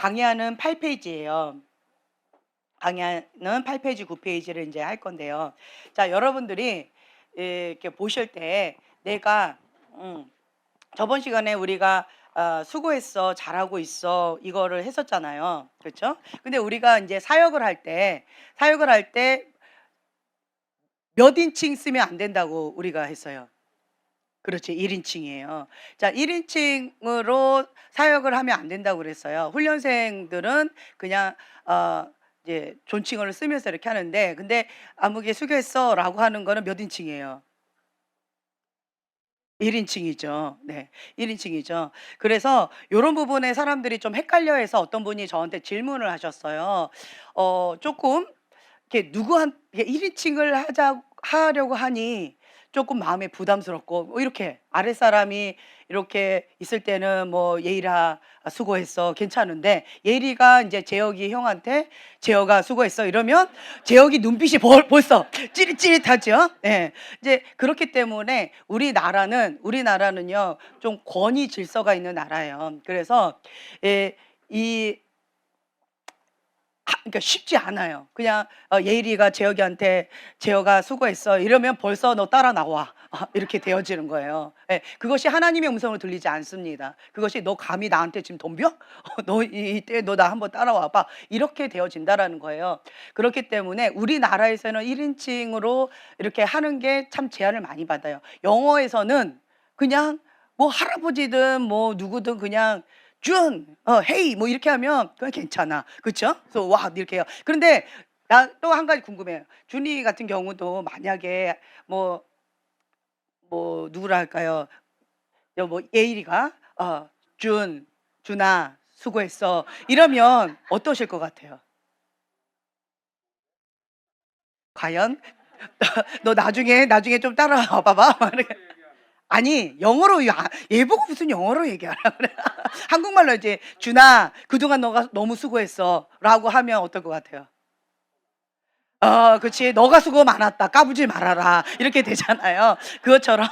강의하는 8페이지예요. 강의하는 8페이지, 9페이지를 이제 할 건데요. 자, 여러분들이 이렇게 보실 때 내가 저번 시간에 우리가 수고했어, 잘하고 있어 이거를 했었잖아요. 그렇죠? 근데 우리가 이제 사역을 할 때 몇 인칭 쓰면 안 된다고 우리가 했어요. 그렇지. 1인칭이에요. 자, 1인칭으로 사역을 하면 안 된다고 그랬어요. 훈련생들은 그냥 이제 존칭어를 쓰면서 이렇게 하는데, 근데 아무개 수고했어라고 하는 거는 몇 인칭이에요? 1인칭이죠. 네. 1인칭이죠. 그래서 요런 부분에 사람들이 좀 헷갈려 해서 어떤 분이 저한테 질문을 하셨어요. 조금 이렇게 누구한 1인칭을 하려고 하니 조금 마음에 부담스럽고, 뭐 이렇게 아랫사람이 이렇게 있을 때는 뭐 "예일아 수고했어." 괜찮은데, 예일이가 인제 재혁이 형한테 "재혁아 수고했어." 이러면 재혁이 눈빛이 벌써 찌릿찌릿하죠. 예. 이제 그렇기 때문에 우리나라는요 좀 권위 질서가 있는 나라예요. 그래서 예 이 그러니까 쉽지 않아요. 그냥 예일이가 재혁이한테 "재혁아 수고했어." 이러면 벌써 "너 따라 나와." 이렇게 되어지는 거예요. 예. 그것이 하나님의 음성으로 들리지 않습니다. 그것이 "너 감히 나한테 지금 덤벼? 너 이때 너 나 한번 따라와 봐." 이렇게 되어진다라는 거예요. 그렇기 때문에 우리나라에서는 1인칭으로 이렇게 하는 게 참 제한을 많이 받아요. 영어에서는 그냥 뭐 할아버지든 뭐 누구든 그냥 준, 헤이 뭐 이렇게 하면 그냥 괜찮아. 그쵸? 그래서 와 이렇게 해요. 그런데 나 또 한 가지 궁금해요. 준이 같은 경우도 만약에 뭐 누구라 할까요? 뭐 예일이가 준, 준아 수고했어 이러면 어떠실 것 같아요? 과연? 너 나중에 좀 따라와 봐봐. 막 이렇게. 아니 영어로 얘 보고 무슨 영어로 얘기하라 그래. 한국말로 이제 "준아 그동안 너가 너무 수고했어."라고 하면 어떨 것 같아요? 그치. "너가 수고 많았다. 까부지 말아라." 이렇게 되잖아요. 그것처럼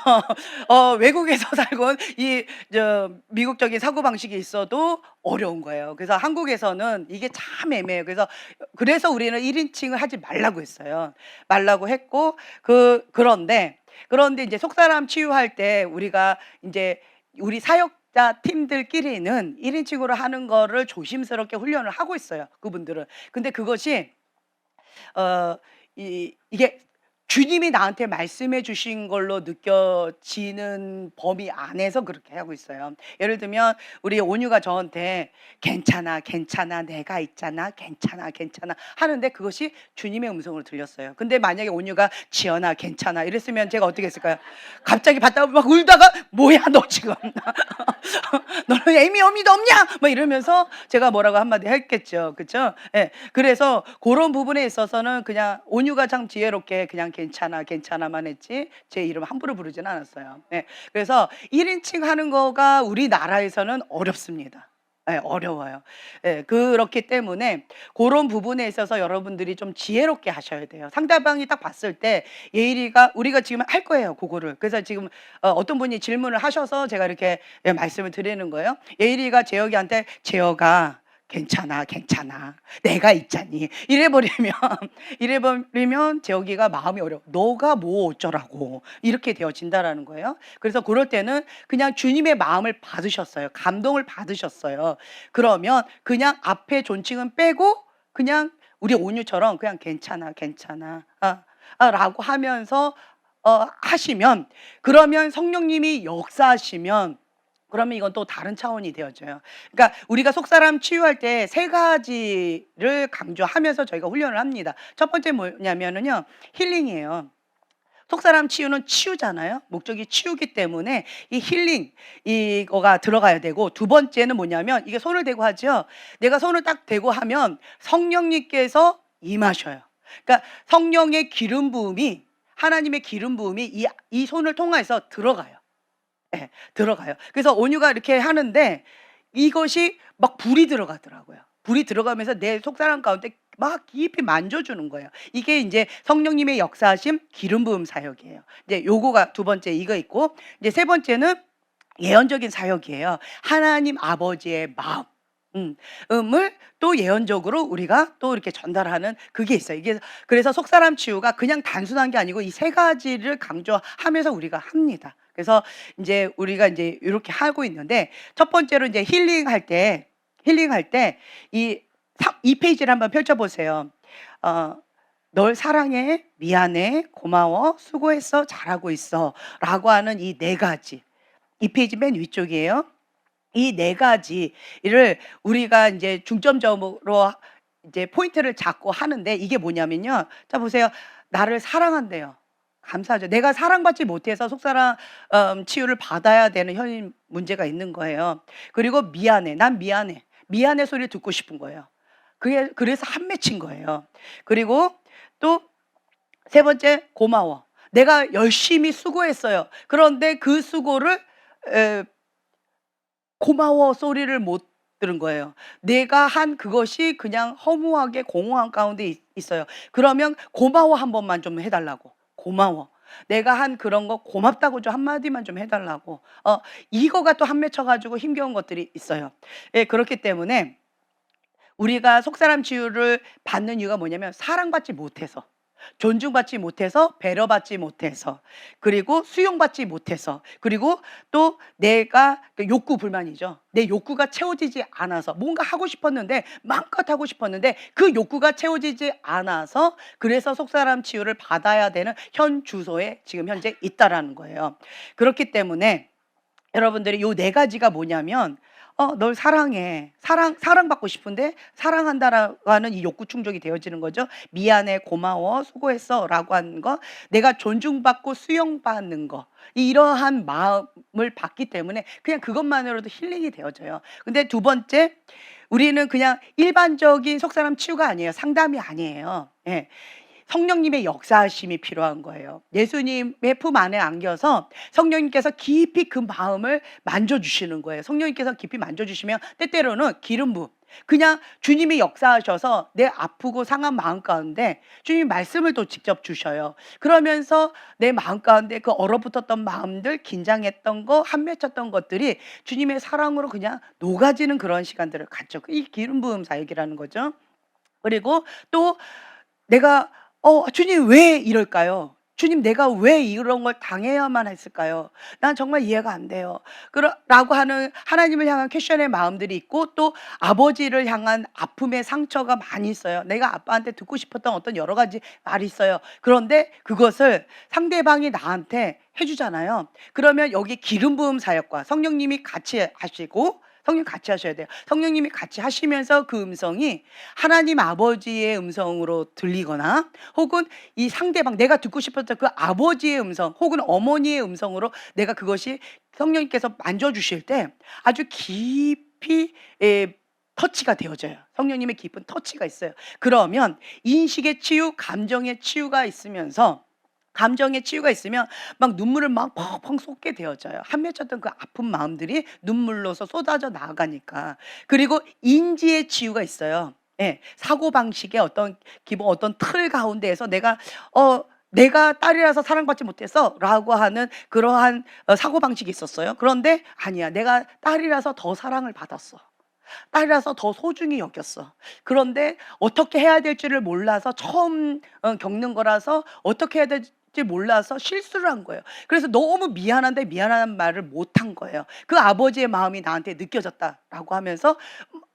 외국에서 살고 온 미국적인 사고방식이 있어도 어려운 거예요. 그래서 한국에서는 이게 참 애매해요. 그래서 우리는 1인칭을 인칭을 하지 말라고 했어요. 말라고 했고, 그런데 이제 속사람 치유할 때 우리가 인제 우리 사역자 팀들끼리는 1인칭 인칭으로 하는 거를 조심스럽게 훈련을 하고 있어요, 그분들은. 근데 그것이 어 이게 주님이 나한테 말씀해 주신 걸로 느껴지는 범위 안에서 그렇게 하고 있어요. 예를 들면 우리 온유가 저한테 "괜찮아, 괜찮아. 내가 있잖아. 괜찮아, 괜찮아." 하는데 그것이 주님의 음성으로 들렸어요. 근데 만약에 온유가 "지연아 괜찮아." 이랬으면 제가 어떻게 했을까요? 갑자기 받다가 막 울다가 "뭐야 너 지금. 너는 애미 어미도 없냐?" 막 이러면서 제가 뭐라고 한마디 했겠죠. 그쵸? 예. 그래서 고런 부분에 있어서는 그냥 온유가 참 지혜롭게 그냥 "괜찮아, 괜찮아."만 했지 제 이름 함부로 부르진 않았어요. 예. 그래서 1인칭 하는 거가 우리나라에서는 어렵습니다. 예, 어려워요. 예, 그렇기 때문에 고런 부분에 있어서 여러분들이 좀 지혜롭게 하셔야 돼요. 상대방이 딱 봤을 때 예일이가 우리가 지금 할 거예요, 고거를. 그래서 지금 어떤 분이 질문을 하셔서 제가 이렇게 말씀을 드리는 거예요. 예일이가 재혁이한테 "재혁아 괜찮아, 괜찮아. 내가 있잖니." 이래 버리면 재혁이가 마음이 어려워. "너가 뭐 어쩌라고." 이렇게 되어진다라는 거예요. 그래서 고럴 때는 그냥 주님의 마음을 받으셨어요. 감동을 받으셨어요. 그러면 그냥 앞에 존칭은 빼고 그냥 우리 온유처럼 그냥 "괜찮아, 괜찮아. 라고 하면서 하시면, 그러면 성령님이 역사하시면 그러면 이건 또 다른 차원이 되어져요. 그러니까 우리가 속사람 치유할 때 세 가지를 강조하면서 저희가 훈련을 합니다. 첫 번째 뭐냐면은요, 힐링이에요. 속사람 치유는 치유잖아요. 목적이 치유기 때문에 이 힐링 이거가 들어가야 되고, 두 번째는 뭐냐면 이게 손을 대고 하죠. 내가 손을 딱 대고 하면 성령님께서 임하셔요. 그러니까 성령의 기름 부음이, 하나님의 기름 부음이 이 손을 통해서 들어가요. 예. 들어가요. 그래서 온유가 이렇게 하는데 이것이 막 불이 들어가더라고요. 불이 들어가면서 내 속사람 가운데 막 깊이 만져주는 거예요. 이게 인제 성령님의 역사하심 기름 부음 사역이에요. 이제 요거가 두 번째 이거 있고, 이제 세 번째는 예언적인 사역이에요. 하나님 아버지의 마음. 음을 또 예언적으로 우리가 또 이렇게 전달하는 그게 있어요. 이게 그래서 속사람 치유가 그냥 단순한 게 아니고 이 세 가지를 강조하면서 우리가 합니다. 그래서 인제 우리가 인제 요렇게 하고 있는데 첫 번째로 인제 힐링할 때 이 페이지를 한번 펼쳐 보세요. 어 "널 사랑해. 미안해. 고마워. 수고했어. 잘하고 있어."라고 하는 이 네 가지. 이 페이지 맨 위쪽이에요. 이 네 가지를 우리가 인제 중점적으로 이제 포인트를 잡고 하는데 이게 뭐냐면요. 자 보세요. 나를 사랑한대요. 감사하죠. 내가 사랑받지 못해서 속사람 치유를 받아야 되는 현 문제가 있는 거예요. 그리고 "미안해. 난 미안해." 미안해 소리를 듣고 싶은 거예요. 그게 그래서 한 맺힌 거예요. 그리고 또 세 번째 "고마워." 내가 열심히 수고했어요. 그런데 그 수고를 에 고마워 소리를 못 들은 거예요. 내가 한 그것이 그냥 허무하게 공허한 가운데 있어요. 그러면 고마워 한 번만 좀 해 달라고. 고마워. 내가 한 그런 거 고맙다고 좀 한마디만 좀 해 달라고. 이거가 또 한 맺혀 가지고 힘겨운 것들이 있어요. 예 그렇기 때문에 우리가 속사람 치유를 받는 이유가 뭐냐면 사랑받지 못해서. 존중받지 못해서, 배려받지 못해서, 그리고 수용받지 못해서, 그리고 또 내가 욕구 불만이죠. 내 욕구가 채워지지 않아서 뭔가 하고 싶었는데 마음껏 하고 싶었는데 그 욕구가 채워지지 않아서 그래서 속사람 치유를 받아야 되는 현 주소에 지금 현재 있다라는 거예요. 그렇기 때문에 여러분들이 요 네 가지가 뭐냐면 널 사랑해. 사랑받고 싶은데 사랑한다라고 하는 이 욕구 충족이 되어지는 거죠. 미안해, 고마워, 수고했어라고 하는 거, 내가 존중받고 수용받는 거. 이러한 마음을 받기 때문에 그냥 그것만으로도 힐링이 되어져요. 근데 두 번째, 우리는 그냥 일반적인 속사람 치유가 아니에요. 상담이 아니에요. 예. 성령님의 역사하심이 필요한 거예요. 예수님의 품 안에 안겨서 성령님께서 깊이 그 마음을 만져주시는 거예요. 성령님께서 깊이 만져주시면 때때로는 기름 부음, 그냥 주님이 역사하셔서 내 아프고 상한 마음 가운데 주님이 말씀을 또 직접 주셔요. 그러면서 내 마음 가운데 그 얼어붙었던 마음들, 긴장했던 거, 한맺혔던 것들이 주님의 사랑으로 그냥 녹아지는 그런 시간들을 갖죠. 이 기름 부음 사역이라는 거죠. 그리고 또 내가 주님 왜 이럴까요? 주님 내가 왜 이런 걸 당해야만 했을까요? 난 정말 이해가 안 돼요. 라고 하는 하나님을 향한 퀘션의 마음들이 있고 또 아버지를 향한 아픔의 상처가 많이 있어요. 내가 아빠한테 듣고 싶었던 어떤 여러 가지 말이 있어요. 그런데 그것을 상대방이 나한테 해주잖아요. 그러면 여기 기름 부음 사역과 성령님이 같이 하시고 성령 같이 하셔야 돼요. 성령님이 같이 하시면서 그 음성이 하나님 아버지의 음성으로 들리거나 혹은 이 상대방 내가 듣고 싶었던 그 아버지의 음성 혹은 어머니의 음성으로 내가 그것이 성령님께서 만져주실 때 아주 깊이 터치가 되어져요. 성령님의 깊은 터치가 있어요. 그러면 인식의 치유, 감정의 치유가 있으면서 감정의 치유가 있으면 막 눈물을 막 펑펑 쏟게 되어져요. 한 맺혔던 그 아픈 마음들이 눈물로서 쏟아져 나가니까. 그리고 인지의 치유가 있어요. 예. 사고방식의 어떤 기본 어떤 틀 가운데에서 내가 딸이라서 사랑받지 못했어라고 하는 그러한 사고방식이 있었어요. 그런데 아니야. 내가 딸이라서 더 사랑을 받았어. 딸이라서 더 소중히 여겼어. 그런데 어떻게 해야 될지를 몰라서 처음 겪는 거라서 어떻게 해야 될지 몰라서 실수를 한 거예요. 그래서 너무 미안한데 미안한 말을 못 한 거예요. 그 아버지의 마음이 나한테 느껴졌다라고 하면서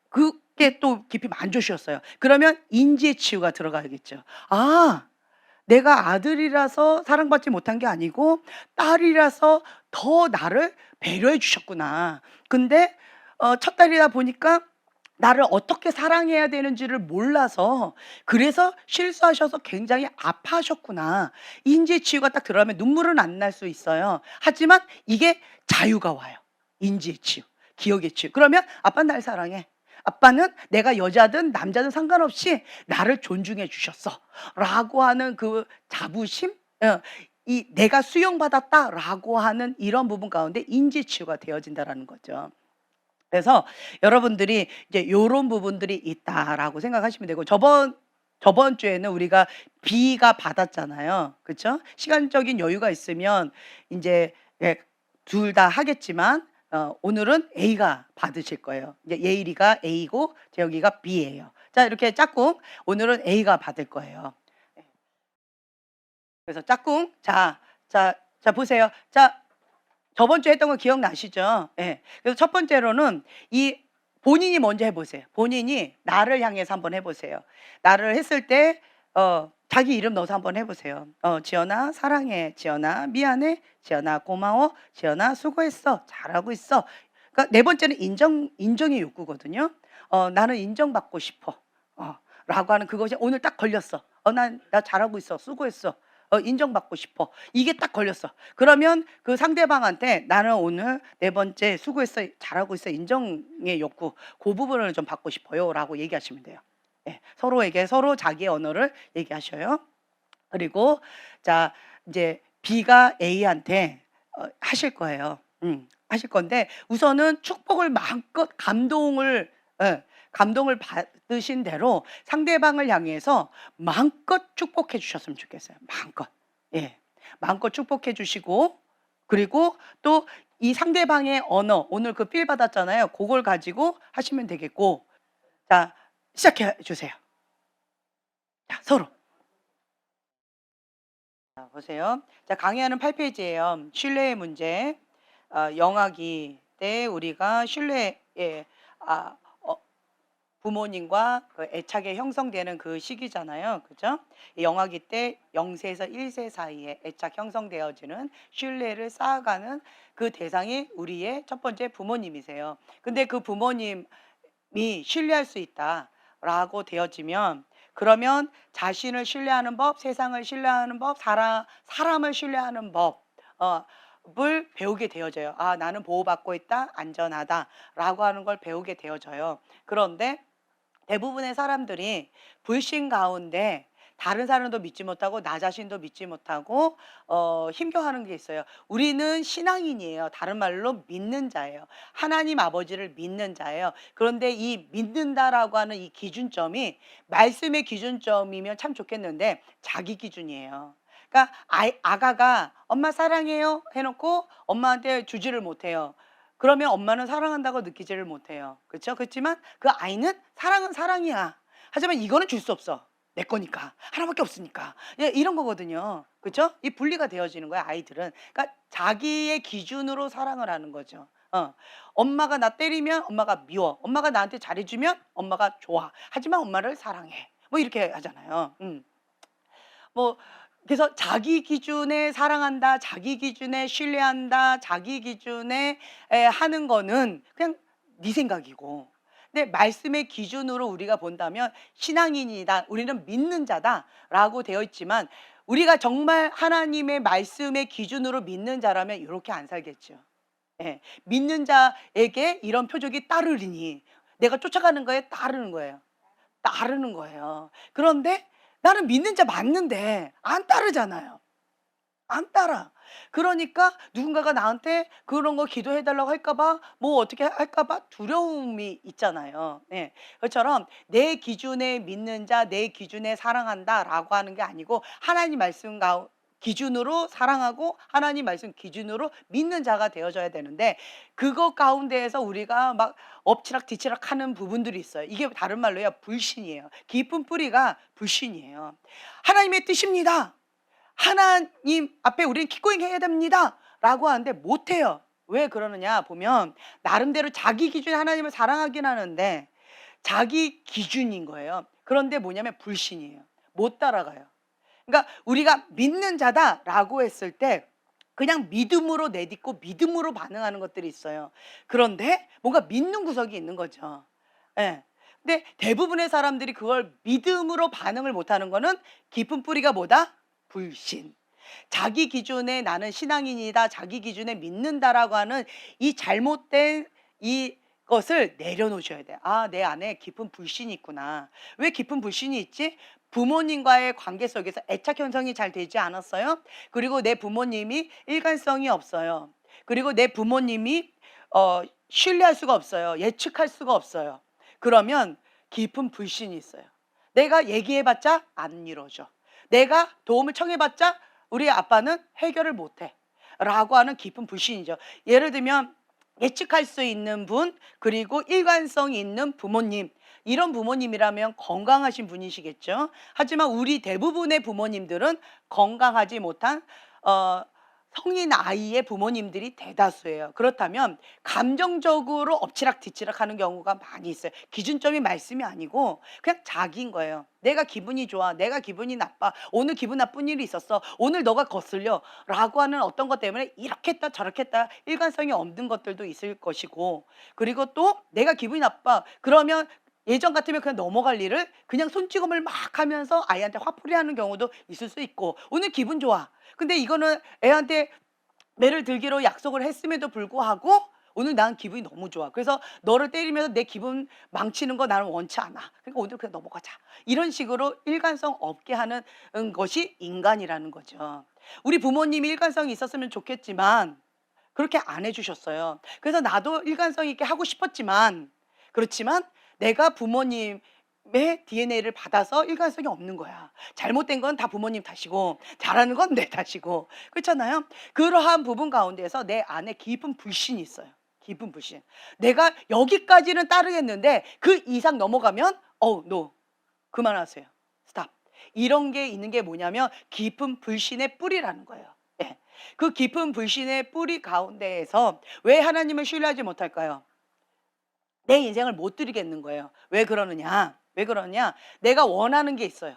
그게 또 깊이 만져주셨어요. 그러면 인지의 치유가 들어가야겠죠. 아, 내가 아들이라서 사랑받지 못한 게 아니고 딸이라서 더 나를 배려해 주셨구나. 근데 첫 딸이다 보니까 나를 어떻게 사랑해야 되는지를 몰라서 그래서 실수하셔서 굉장히 아파하셨구나. 인지의 치유가 딱 들어가면 눈물은 안 날 수 있어요. 하지만 이게 자유가 와요. 인지의 치유, 기억의 치유. 그러면 아빠는 날 사랑해. 아빠는 내가 여자든 남자든 상관없이 나를 존중해 주셨어. 라고 하는 그 자부심, 이 내가 수용받았다라고 하는 이런 부분 가운데 인지 치유가 되어진다라는 거죠. 그래서 여러분들이 이제 요런 부분들이 있다라고 생각하시면 되고 저번 주에는 우리가 B가 받았잖아요. 그쵸? 시간적인 여유가 있으면 인제 예 둘 다 하겠지만 오늘은 A가 받으실 거예요. 이제 예일이가 A고 재혁이가 B예요. 자, 이렇게 짝꿍 오늘은 A가 받을 거예요. 예. 그래서 짝꿍 자 보세요. 자, 저번 주에 했던 거 기억나시죠? 예. 그래서 첫 번째로는 이 본인이 먼저 해 보세요. 본인이 나를 향해서 한번 해 보세요. 나를 했을 때 자기 이름 넣어서 한번 해 보세요. "지연아 사랑해. 지연아 미안해. 지연아 고마워. 지연아 수고했어. 잘하고 있어." 그러니까 네 번째는 인정의 욕구거든요. "나는 인정받고 싶어." 라고 하는 그것이 오늘 딱 걸렸어. 나 잘하고 있어. 수고했어. 인정받고 싶어." 이게 딱 걸렸어. 그러면 그 상대방한테 "나는 오늘 네 번째 수고했어. 잘하고 있어." 인정의 욕구 그 부분을 좀 받고 싶어요라고 얘기하시면 돼요. 예. 서로에게 서로 자기의 언어를 얘기하셔요. 그리고 자, 이제 B가 A한테 하실 거예요. 하실 건데 우선은 축복을 마음껏 감동을 받으신 대로 상대방을 향해서 마음껏 축복해 주셨으면 좋겠어요. 마음껏. 예. 마음껏 축복해 주시고 그리고 또 이 상대방의 언어 오늘 그 필 받았잖아요. 고걸 가지고 하시면 되겠고 자, 시작해 주세요. 자, 서로. 자, 보세요. 자, 강의하는 8 페이지예요. 신뢰의 문제. 영아기 때 우리가 신뢰의 아 어 부모님과 그 애착이 형성되는 그 시기잖아요. 그죠? 이 영아기 때 0 세에서 1세 사이에 애착 형성되어지는 신뢰를 쌓아가는 그 대상이 우리의 첫 번째 부모님이세요. 근데 그 부모님이 신뢰할 수 있다라고 되어지면 그러면 자신을 신뢰하는 법, 세상을 신뢰하는 법, 사람을 신뢰하는 법 을 배우게 되어져요. '아 나는 보호받고 있다. 안전하다.'라고 하는 걸 배우게 되어져요. 그런데 대부분의 사람들이 불신 가운데 다른 사람도 믿지 못하고 나 자신도 믿지 못하고 힘겨워하는 게 있어요. 우리는 신앙인이에요. 다른 말로 믿는 자예요. 하나님 아버지를 믿는 자예요. 그런데 이 믿는다라고 하는 이 기준점이 말씀의 기준점이면 참 좋겠는데 자기 기준이에요. 그러니까 아가가 "엄마 사랑해요." 해 놓고 엄마한테 주지를 못해요. 그러면 엄마는 사랑한다고 느끼지를 못해요. 그렇죠? 그렇지만 그 아이는 사랑은 사랑이야. 하지만 이거는 줄 수 없어. 내 거니까. 하나밖에 없으니까. 예, 이런 거거든요. 그렇죠? 이 분리가 되어지는 거야, 아이들은. 그러니까 자기의 기준으로 사랑을 하는 거죠. 엄마가 나 때리면 엄마가 미워. 엄마가 나한테 잘해 주면 엄마가 좋아. 하지만 엄마를 사랑해. 뭐 이렇게 하잖아요. 뭐 그래서 자기 기준에 사랑한다, 자기 기준에 신뢰한다, 자기 기준에 하는 거는 그냥 네 생각이고. 근데 말씀의 기준으로 우리가 본다면 신앙인이다, 우리는 믿는 자다라고 되어 있지만 우리가 정말 하나님의 말씀의 기준으로 믿는 자라면 이렇게 안 살겠죠. 예. 믿는 자에게 이런 표적이 따르리니 내가 쫓아가는 거에 따르는 거예요. 따르는 거예요. 그런데 나는 믿는 자 맞는데 안 따르잖아요. 안 따라. 그러니까 누군가가 나한테 그런 거 기도해 달라고 할까 봐 뭐 어떻게 할까 봐 두려움이 있잖아요. 예. 그것처럼 내 기준에 믿는 자, 내 기준에 사랑한다라고 하는 게 아니고 하나님 말씀 기준으로 사랑하고 하나님 말씀 기준으로 믿는 자가 되어져야 되는데 그거 가운데에서 우리가 막 엎치락 뒤치락 하는 부분들이 있어요. 이게 다른 말로요 불신이에요. 깊은 뿌리가 불신이에요. 하나님의 뜻입니다. 하나님 앞에 우리는 기꺼이 해야 됩니다.'라고 하는데 못 해요. 왜 그러느냐 보면 나름대로 자기 기준에 하나님을 사랑하긴 하는데 자기 기준인 거예요. 그런데 뭐냐면 불신이에요. 못 따라가요. 그러니까 우리가 믿는 자다라고 했을 때 그냥 믿음으로 내딛고 믿음으로 반응하는 것들이 있어요. 그런데 뭔가 믿는 구석이 있는 거죠. 예. 근데 대부분의 사람들이 그걸 믿음으로 반응을 못하는 거는 깊은 뿌리가 뭐다? 불신. 자기 기준에 나는 신앙인이다. 자기 기준에 믿는다라고 하는 이 잘못된 이것을 내려놓으셔야 돼요. '아 내 안에 깊은 불신이 있구나. 왜 깊은 불신이 있지? 부모님과의 관계 속에서 애착 형성이 잘 되지 않았어요. 그리고 내 부모님이 일관성이 없어요. 그리고 내 부모님이 신뢰할 수가 없어요. 예측할 수가 없어요. 그러면 깊은 불신이 있어요. 내가 얘기해 봤자 안 이루어져. 내가 도움을 청해 봤자 우리 아빠는 해결을 못 해. 라고 하는 깊은 불신이죠. 예를 들면 예측할 수 있는 분, 그리고 일관성 있는 부모님, 이런 부모님이라면 건강하신 분이시겠죠. 하지만 우리 대부분의 부모님들은 건강하지 못한 어 성인 아이의 부모님들이 대다수예요. 그렇다면 감정적으로 엎치락뒤치락 하는 경우가 많이 있어요. 기준점이 말씀이 아니고 그냥 자기인 거예요. 내가 기분이 좋아, 내가 기분이 나빠, 오늘 기분 나쁜 일이 있었어, 오늘 너가 거슬려 라고 하는 어떤 것 때문에 이렇게 했다 저렇게 했다 일관성이 없는 것들도 있을 것이고, 그리고 또 내가 기분이 나빠 그러면 예전 같으면 그냥 넘어갈 일을 그냥 손찌검을 막 하면서 아이한테 화풀이하는 경우도 있을 수 있고, 오늘 기분 좋아 근데 이거는 애한테 매를 들기로 약속을 했음에도 불구하고 오늘 난 기분이 너무 좋아. 그래서 너를 때리면서 내 기분 망치는 거 나는 원치 않아. 그러니까 오늘 그냥 넘어가자. 이런 식으로 일관성 없게 하는 것이 인간이라는 거죠. 우리 부모님이 일관성이 있었으면 좋겠지만 그렇게 안 해주셨어요. 그래서 나도 일관성 있게 하고 싶었지만, 그렇지만 내가 부모님의 DNA를 받아서 일관성이 없는 거야. 잘못된 건 다 부모님 탓이고 잘하는 건 내 탓이고, 그렇잖아요. 그러한 부분 가운데서 내 안에 깊은 불신이 있어요. 깊은 불신. 내가 여기까지는 따르겠는데 그 이상 넘어가면 노, 그만하세요. 스탑. 이런 게 있는 게 뭐냐면 깊은 불신의 뿌리라는 거예요. 예. 그 깊은 불신의 뿌리 가운데에서 왜 하나님을 신뢰하지 못할까요? 내 인생을 못 드리겠는 거예요. 왜 그러느냐? 왜 그러냐? 내가 원하는 게 있어요.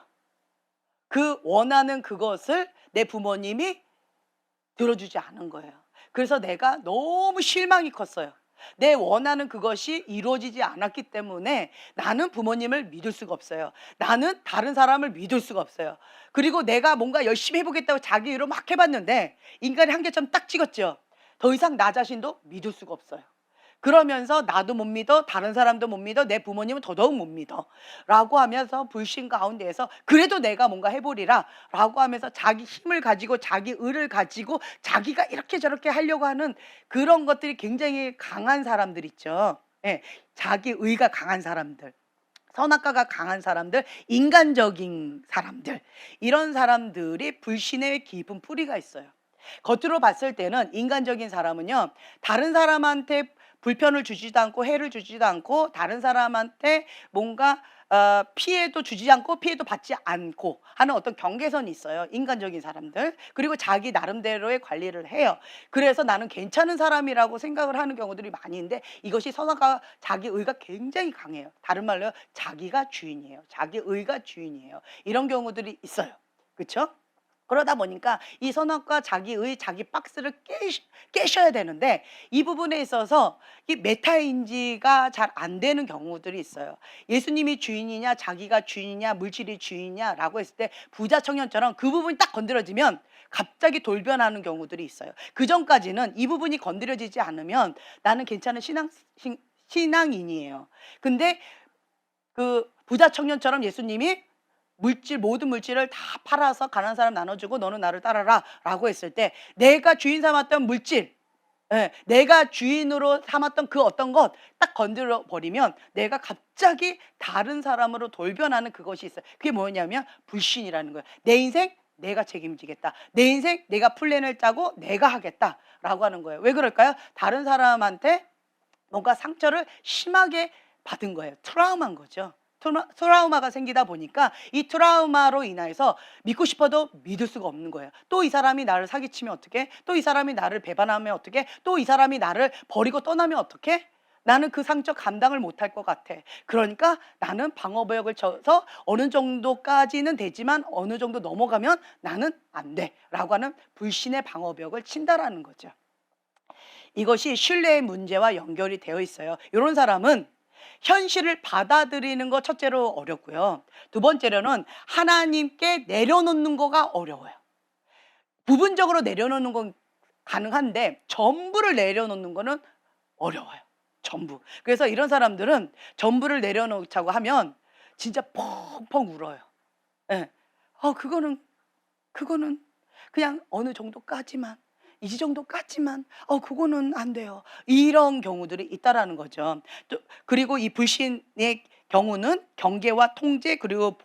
그 원하는 그것을 내 부모님이 들어주지 않은 거예요. 그래서 내가 너무 실망이 컸어요. 내 원하는 그것이 이루어지지 않았기 때문에 나는 부모님을 믿을 수가 없어요. 나는 다른 사람을 믿을 수가 없어요. 그리고 내가 뭔가 열심히 해보겠다고 자기 위로 막 해봤는데 인간의 한계점 딱 찍었죠. 더 이상 나 자신도 믿을 수가 없어요. 그러면서 나도 못 믿어, 다른 사람도 못 믿어, 내 부모님은 더더욱 못 믿어 라고 하면서 불신 가운데에서 그래도 내가 뭔가 해보리라 라고 하면서 자기 힘을 가지고 자기 의를 가지고 자기가 이렇게 저렇게 하려고 하는 그런 것들이 굉장히 강한 사람들 있죠. 예, 자기 의가 강한 사람들, 선악과가 강한 사람들, 인간적인 사람들, 이런 사람들이 불신의 깊은 뿌리가 있어요. 겉으로 봤을 때는 인간적인 사람은요, 다른 사람한테 불편을 주지도 않고 해를 주지도 않고 다른 사람한테 뭔가 피해도 주지 않고 피해도 받지 않고 하는 어떤 경계선이 있어요. 인간적인 사람들. 그리고 자기 나름대로의 관리를 해요. 그래서 나는 괜찮은 사람이라고 생각을 하는 경우들이 많이 있는데 이것이 선악과 자기 의가 굉장히 강해요. 다른 말로 자기가 주인이에요. 자기 의가 주인이에요. 이런 경우들이 있어요. 그렇죠? 그러다 보니까 이 선악과 자기의 자기 박스를 깨셔야 되는데 이 부분에 있어서 이 메타인지가 잘 안 되는 경우들이 있어요. 예수님이 주인이냐 자기가 주인이냐 물질이 주인이냐라고 했을 때 부자 청년처럼 그 부분이 딱 건드려지면 갑자기 돌변하는 경우들이 있어요. 그 전까지는 이 부분이 건드려지지 않으면 나는 괜찮은 신앙인이에요. 근데 그 부자 청년처럼 예수님이 모든 물질을 다 팔아서 가난한 사람 나눠주고 너는 나를 따라라 라고 했을 때 내가 주인 삼았던 물질, 내가 주인으로 삼았던 그 어떤 것 딱 건드려 버리면 내가 갑자기 다른 사람으로 돌변하는 그것이 있어요. 그게 뭐냐면 불신이라는 거예요. 내 인생 내가 책임지겠다. 내 인생 내가 플랜을 짜고 내가 하겠다라고 하는 거예요. 왜 그럴까요? 다른 사람한테 뭔가 상처를 심하게 받은 거예요. 트라우마인 거죠. 트라우마가 생기다 보니까 이 트라우마로 인해서 믿고 싶어도 믿을 수가 없는 거예요. 또 이 사람이 나를 사기치면 어떡해? 또 이 사람이 나를 배반하면 어떡해? 또 이 사람이 나를 버리고 떠나면 어떡해? 나는 그 상처 감당을 못할 것 같아. 그러니까 나는 방어벽을 쳐서 어느 정도까지는 되지만 어느 정도 넘어가면 나는 안 돼 라고 하는 불신의 방어벽을 친다라는 거죠. 이것이 신뢰의 문제와 연결이 되어 있어요. 이런 사람은 현실을 받아들이는 거 첫째로 어렵고요. 두 번째로는 하나님께 내려놓는 거가 어려워요. 부분적으로 내려놓는 건 가능한데 전부를 내려놓는 거는 어려워요. 전부. 그래서 이런 사람들은 전부를 내려놓자고 하면 진짜 펑펑 울어요. 예. 그거는 그냥 어느 정도까지만, 이 정도까지만, 그거는 안 돼요. 이런 경우들이 있다라는 거죠. 또 그리고 이 불신의 경우는 경계와 통제 그리고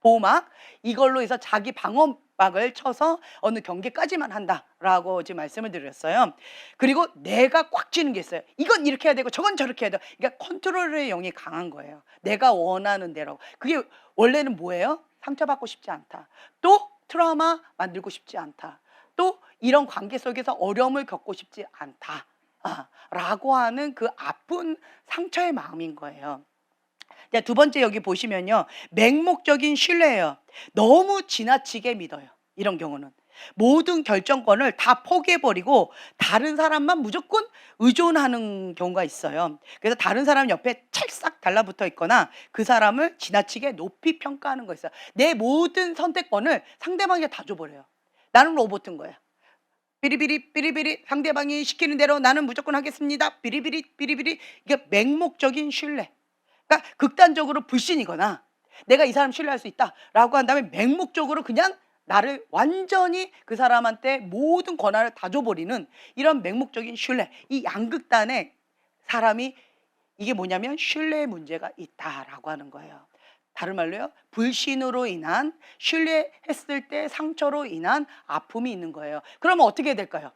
보호막, 이걸로 해서 자기 방어막 박을 쳐서 어느 경계까지만 한다라고 지금 말씀을 드렸어요. 그리고 내가 꽉 쥐는 게 있어요. 이건 이렇게 해야 되고 저건 저렇게 해야 돼. 그러니까 컨트롤의 영이 강한 거예요. 내가 원하는 대로. 그게 원래는 뭐예요? 상처받고 싶지 않다. 또 트라우마 만들고 싶지 않다. 또 이런 관계 속에서 어려움을 겪고 싶지 않다. 라고 하는 그 아픈 상처의 마음인 거예요. 자, 두 번째 여기 보시면요. 맹목적인 신뢰예요. 너무 지나치게 믿어요. 이런 경우는. 모든 결정권을 다 포기해버리고 다른 사람만 무조건 의존하는 경우가 있어요. 그래서 다른 사람 옆에 찰싹 달라붙어 있거나 그 사람을 지나치게 높이 평가하는 거 있어요. 내 모든 선택권을 상대방에게 다 줘버려요. 나는 로봇인 거야. 비리비리 비리비리 상대방이 시키는 대로 나는 무조건 하겠습니다. 비리비리 비리비리. 이게 맹목적인 신뢰. 그러니까 극단적으로 불신이거나 내가 이 사람 신뢰할 수 있다라고 한 다음에 맹목적으로 그냥 나를 완전히 그 사람한테 모든 권한을 다 줘버리는 이런 맹목적인 신뢰. 이 양극단의 사람이 이게 뭐냐면 신뢰의 문제가 있다라고 하는 거예요. 다른 말로요. 불신으로 인한 신뢰했을 때 상처로 인한 아픔이 있는 거예요. 그러면 어떻게 해야 될까요?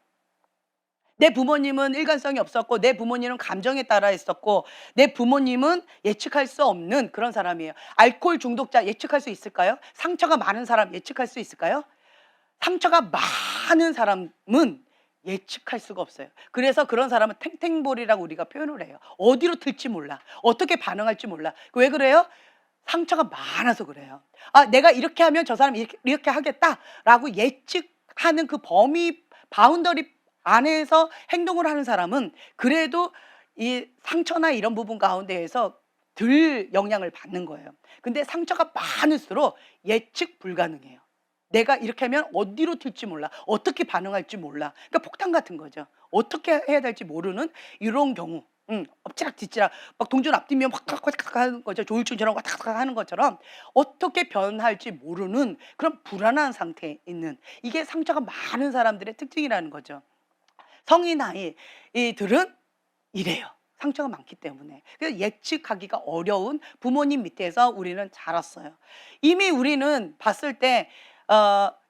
내 부모님은 일관성이 없었고 내 부모님은 감정에 따라 했었고 내 부모님은 예측할 수 없는 그런 사람이에요. 알코올 중독자 예측할 수 있을까요? 상처가 많은 사람 예측할 수 있을까요? 상처가 많은 사람은 예측할 수가 없어요. 그래서 그런 사람은 탱탱볼이라고 우리가 표현을 해요. 어디로 튈지 몰라. 어떻게 반응할지 몰라. 왜 그래요? 상처가 많아서 그래요. 내가 이렇게 하면 저 사람이 이렇게 하겠다라고 예측하는 그 범위 바운더리 안에서 행동을 하는 사람은 그래도 이 상처나 이런 부분 가운데에서 덜 영향을 받는 거예요. 근데 상처가 많을수록 예측 불가능해요. 내가 이렇게 하면 어디로 튈지 몰라. 어떻게 반응할지 몰라. 그러니까 폭탄 같은 거죠. 어떻게 해야 될지 모르는 이런 경우. 엎치락 뒤치락 막 동전 앞뒤면 확 하는 거죠. 조울증처럼 확 하는 것처럼 어떻게 변할지 모르는 그런 불안한 상태에 있는 이게 상처가 많은 사람들의 특징이라는 거죠. 성인 아이들은 이래요. 상처가 많기 때문에. 그래서 예측하기가 어려운 부모님 밑에서 우리는 자랐어요. 이미 우리는 봤을 때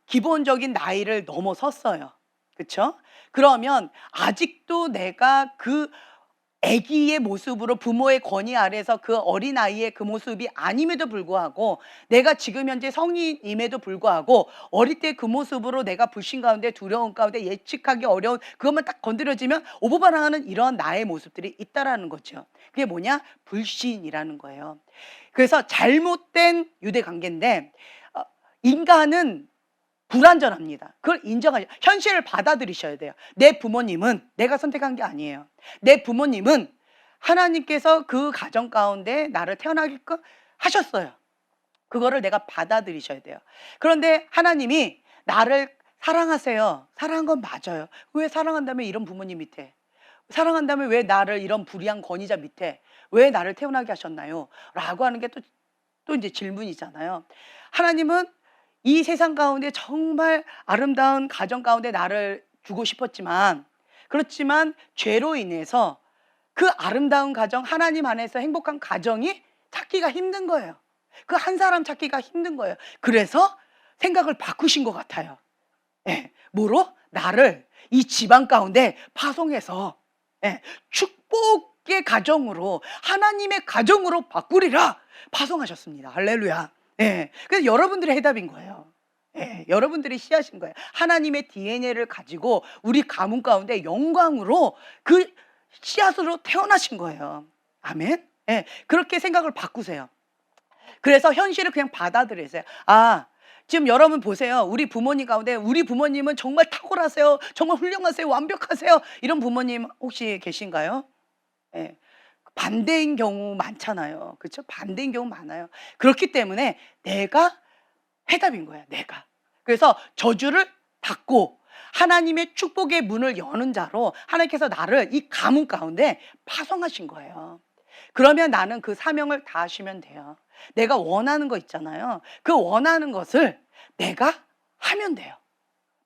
기본적인 나이를 넘어섰어요. 그렇죠? 그러면 아직도 내가 그 아기의 모습으로 부모의 권위 아래서 그 어린아이의 그 모습이 아님에도 불구하고 내가 지금 현재 성인임에도 불구하고 어릴 때 그 모습으로 내가 불신 가운데 두려움 가운데 예측하기 어려운 그것만 딱 건드려지면 오버반응하는 이런 나의 모습들이 있다라는 거죠. 그게 뭐냐? 불신이라는 거예요. 그래서 잘못된 유대관계인데 인간은 불완전합니다. 그걸 인정하셔. 현실을 받아들이셔야 돼요. 내 부모님은 내가 선택한 게 아니에요. 내 부모님은 하나님께서 그 가정 가운데 나를 태어나게끔 하셨어요. 그거를 내가 받아들이셔야 돼요. 그런데 하나님이 나를 사랑하세요. 사랑한 건 맞아요. 왜 사랑한다면 이런 부모님 밑에? 사랑한다면 왜 나를 이런 불의한 권위자 밑에? 왜 나를 태어나게 하셨나요? 라고 하는 게 또 이제 질문이잖아요. 하나님은 이 세상 가운데 정말 아름다운 가정 가운데 나를 주고 싶었지만 그렇지만 죄로 인해서 그 아름다운 가정 하나님 안에서 행복한 가정이 찾기가 힘든 거예요. 그 한 사람 찾기가 힘든 거예요. 그래서 생각을 바꾸신 것 같아요. 뭐로? 나를 이 집안 가운데 파송해서 축복의 가정으로 하나님의 가정으로 바꾸리라 파송하셨습니다. 할렐루야. 그래서 여러분들의 해답인 거예요. 여러분들이 씨앗인 거예요. 하나님의 DNA를 가지고 우리 가문 가운데 영광으로 그 씨앗으로 태어나신 거예요. 아멘. 그렇게 생각을 바꾸세요. 그래서 현실을 그냥 받아들이세요. 지금 여러분 보세요. 우리 부모님 가운데 우리 부모님은 정말 탁월하세요. 정말 훌륭하세요. 완벽하세요. 이런 부모님 혹시 계신가요? 반대인 경우 많잖아요. 그렇죠? 반대인 경우 많아요. 그렇기 때문에 내가 해답인 거야. 내가. 그래서 저주를 닫고 하나님의 축복의 문을 여는 자로 하나님께서 나를 이 가문 가운데 파송하신 거예요. 그러면 나는 그 사명을 다하시면 돼요. 내가 원하는 거 있잖아요. 그 원하는 것을 내가 하면 돼요.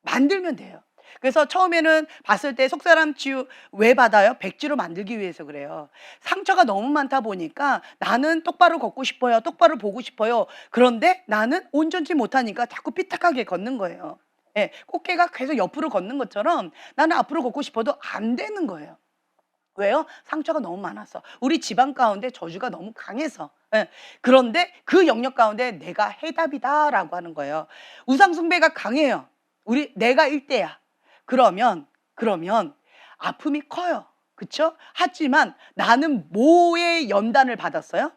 만들면 돼요. 그래서 처음에는 봤을 때 속사람 치유 왜 받아요? 백지로 만들기 위해서 그래요. 상처가 너무 많다 보니까 나는 똑바로 걷고 싶어요. 똑바로 보고 싶어요. 그런데 나는 온전치 못하니까 자꾸 삐딱하게 걷는 거예요. 예, 꽃게가 계속 옆으로 걷는 것처럼 나는 앞으로 걷고 싶어도 안 되는 거예요. 왜요? 상처가 너무 많아서. 우리 집안 가운데 저주가 너무 강해서. 예. 그런데 그 영역 가운데 내가 해답이다라고 하는 거예요. 우상 숭배가 강해요. 우리 내가 일대야. 그러면 아픔이 커요. 그쵸? 하지만 나는 뭐의 연단을 받았어요?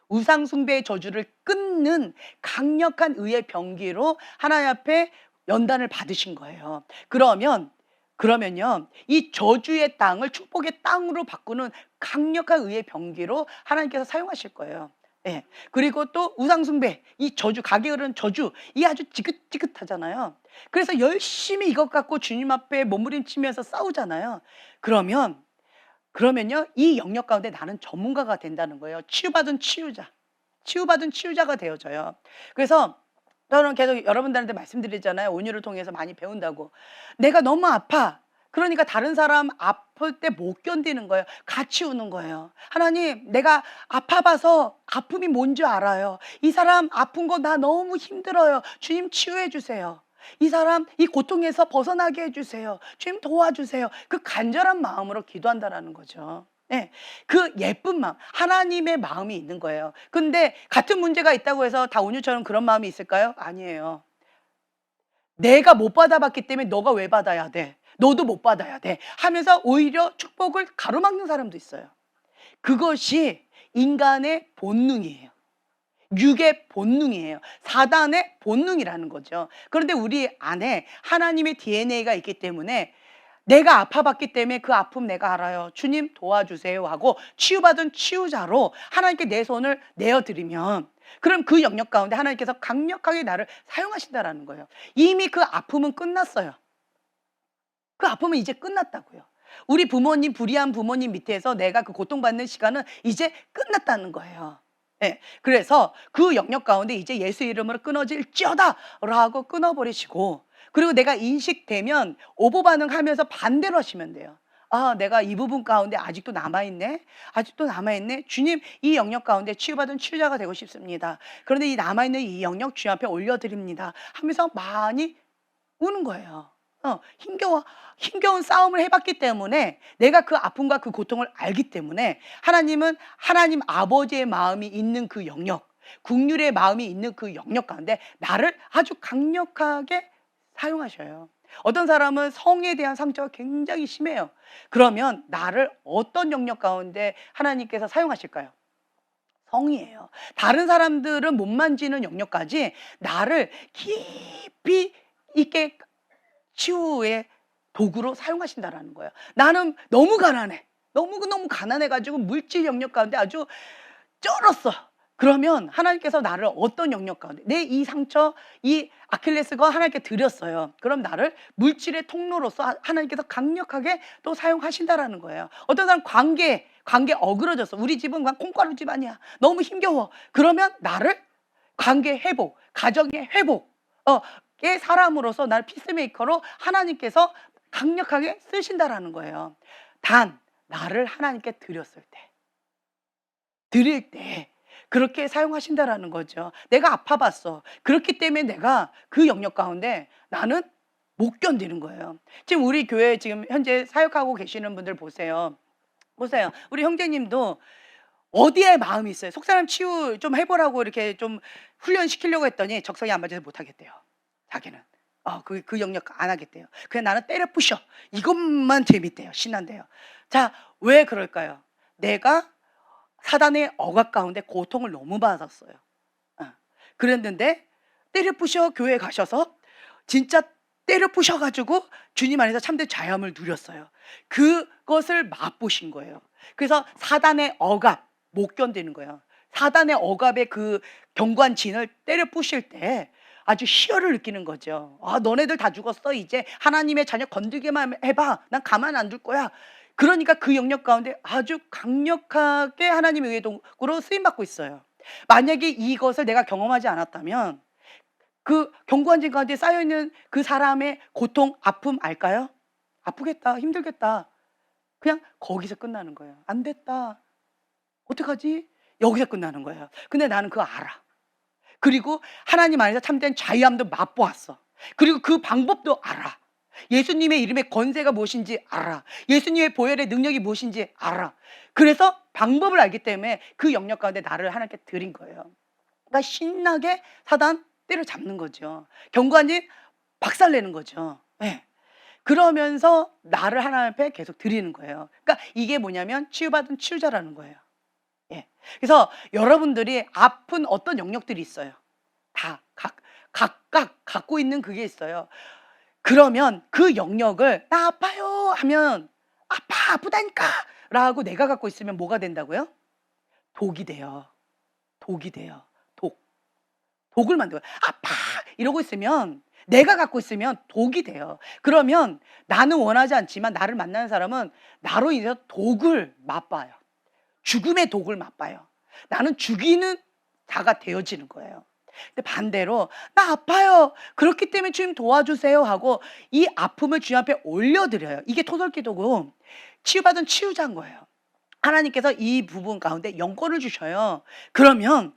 우상 숭배의 저주를 끊는 강력한 의의 병기로 하나님 앞에 연단을 받으신 거예요. 그러면요, 이 저주의 땅을 축복의 땅으로 바꾸는 강력한 의의 병기로 하나님께서 사용하실 거예요. 예. 그리고 또 우상숭배, 이 저주, 가게 흐르는 저주, 이 아주 지긋지긋하잖아요. 그래서 열심히 이것 갖고 주님 앞에 몸부림치면서 싸우잖아요. 그러면요, 이 영역 가운데 나는 전문가가 된다는 거예요. 치유받은 치유자가 되어져요. 그래서 저는 계속 여러분들한테 말씀드리잖아요. 온유를 통해서 많이 배운다고. 내가 너무 아파. 그러니까 다른 사람 아플 때 못 견디는 거예요. 같이 우는 거예요. 하나님, 내가 아파봐서 아픔이 뭔지 알아요. 이 사람 아픈 거 나 너무 힘들어요. 주님 치유해 주세요. 이 사람 이 고통에서 벗어나게 해주세요. 주님 도와주세요. 그 간절한 마음으로 기도한다라는 거죠. 네, 그 예쁜 마음, 하나님의 마음이 있는 거예요. 근데 같은 문제가 있다고 해서 다 온유처럼 그런 마음이 있을까요? 아니에요. 내가 못 받아봤기 때문에 너가 왜 받아야 돼? 너도 못 받아야 돼. 하면서 오히려 축복을 가로막는 사람도 있어요. 그것이 인간의 본능이에요. 육의 본능이에요. 사단의 본능이라는 거죠. 그런데 우리 안에 하나님의 DNA가 있기 때문에 내가 아파봤기 때문에 그 아픔 내가 알아요. 주님 도와주세요 하고 치유받은 치유자로 하나님께 내 손을 내어드리면 그럼 그 영역 가운데 하나님께서 강력하게 나를 사용하신다라는 거예요. 이미 그 아픔은 끝났어요. 그 아픔은 이제 끝났다고요. 우리 부모님, 불의한 부모님 밑에서 내가 그 고통받는 시간은 이제 끝났다는 거예요. 예, 그래서 그 영역 가운데 이제 예수 이름으로 끊어질지어다 라고 끊어버리시고, 그리고 내가 인식되면 오보 반응하면서 반대로 하시면 돼요. 아, 내가 이 부분 가운데 아직도 남아있네. 아직도 남아있네. 주님, 이 영역 가운데 치유받은 치유자가 되고 싶습니다. 그런데 이 남아있는 이 영역 주님 앞에 올려드립니다 하면서 많이 우는 거예요. 힘겨운 싸움을 해봤기 때문에 내가 그 아픔과 그 고통을 알기 때문에 하나님은 하나님 아버지의 마음이 있는 그 영역, 국률의 마음이 있는 그 영역 가운데 나를 아주 강력하게 사용하셔요. 어떤 사람은 성에 대한 상처가 굉장히 심해요. 그러면 나를 어떤 영역 가운데 하나님께서 사용하실까요? 성이에요. 다른 사람들은 못 만지는 영역까지 나를 깊이 있게 치유의 도구로 사용하신다라는 거예요. 나는 너무 가난해. 너무 가난해가지고 물질 영역 가운데 아주 쩔었어. 그러면 하나님께서 나를 어떤 영역 가운데 내 이 상처, 이 아킬레스건 하나님께 드렸어요. 그럼 나를 물질의 통로로서 하나님께서 강력하게 또 사용하신다라는 거예요. 어떤 사람 관계 어그러졌어. 우리 집은 그냥 콩가루 집안이야. 너무 힘겨워. 그러면 나를 관계 회복, 가정의 회복, 의 사람으로서 나를 피스메이커로 하나님께서 강력하게 쓰신다라는 거예요. 단 나를 하나님께 드릴 때 그렇게 사용하신다라는 거죠. 내가 아파봤어. 그렇기 때문에 내가 그 영역 가운데 나는 못 견디는 거예요. 지금 우리 교회 지금 현재 사역하고 계시는 분들 보세요. 우리 형제님도 어디에 마음이 있어요. 속사람 치유 좀 해보라고 이렇게 좀 훈련시키려고 했더니 적성이 안 맞아서 못 하겠대요. 자기는 그 영역 안 하겠대요. 그냥 나는 때려 부셔. 이것만 재밌대요. 신난대요. 자, 왜 그럴까요? 내가 사단의 억압 가운데 고통을 너무 받았어요. 그랬는데 때려 부셔 교회에 가셔서 진짜 때려 부셔가지고 주님 안에서 참된 자유함을 누렸어요. 그것을 맛보신 거예요. 그래서 사단의 억압 못 견디는 거예요. 사단의 억압의 그 경관진을 때려 부실 때 아주 희열을 느끼는 거죠. 너네들 다 죽었어. 이제 하나님의 자녀 건들기만 해봐. 난 가만 안 둘 거야. 그러니까 그 영역 가운데 아주 강력하게 하나님의 의도로 쓰임받고 있어요. 만약에 이것을 내가 경험하지 않았다면 그 경고한진 가운데 쌓여 있는 그 사람의 고통, 아픔 알까요? 아프겠다, 힘들겠다. 그냥 거기서 끝나는 거예요. 안 됐다. 어떡하지? 여기서 끝나는 거예요. 근데 나는 그거 알아. 그리고 하나님 안에서 참된 자유함도 맛보았어. 그리고 그 방법도 알아. 예수님의 이름의 권세가 무엇인지 알아. 예수님의 보혈의 능력이 무엇인지 알아. 그래서 방법을 알기 때문에 그 영역 가운데 나를 하나님께 드린 거예요. 그러니까 신나게 사단 때려잡는 거죠. 경관이 박살내는 거죠. 네. 그러면서 나를 하나님 앞에 계속 드리는 거예요. 그러니까 이게 뭐냐면 치유받은 치유자라는 거예요. 예. 그래서 여러분들이 아픈 어떤 영역들이 있어요. 다 각각 갖고 있는 그게 있어요. 그러면 그 영역을 나 아파요 하면 아프다니까 라고 내가 갖고 있으면 뭐가 된다고요? 독이 돼요. 독이 돼요. 독을 만들어요. 아파 이러고 있으면 내가 갖고 있으면 독이 돼요. 그러면 나는 원하지 않지만 나를 만나는 사람은 나로 인해서 독을 맛봐요. 죽음의 독을 맛봐요. 나는 죽이는 자가 되어지는 거예요. 근데 반대로 나 아파요. 그렇기 때문에 주님 도와주세요 하고 이 아픔을 주님 앞에 올려드려요. 이게 토설기도고 치유받은 치유자인 거예요. 하나님께서 이 부분 가운데 영권을 주셔요. 그러면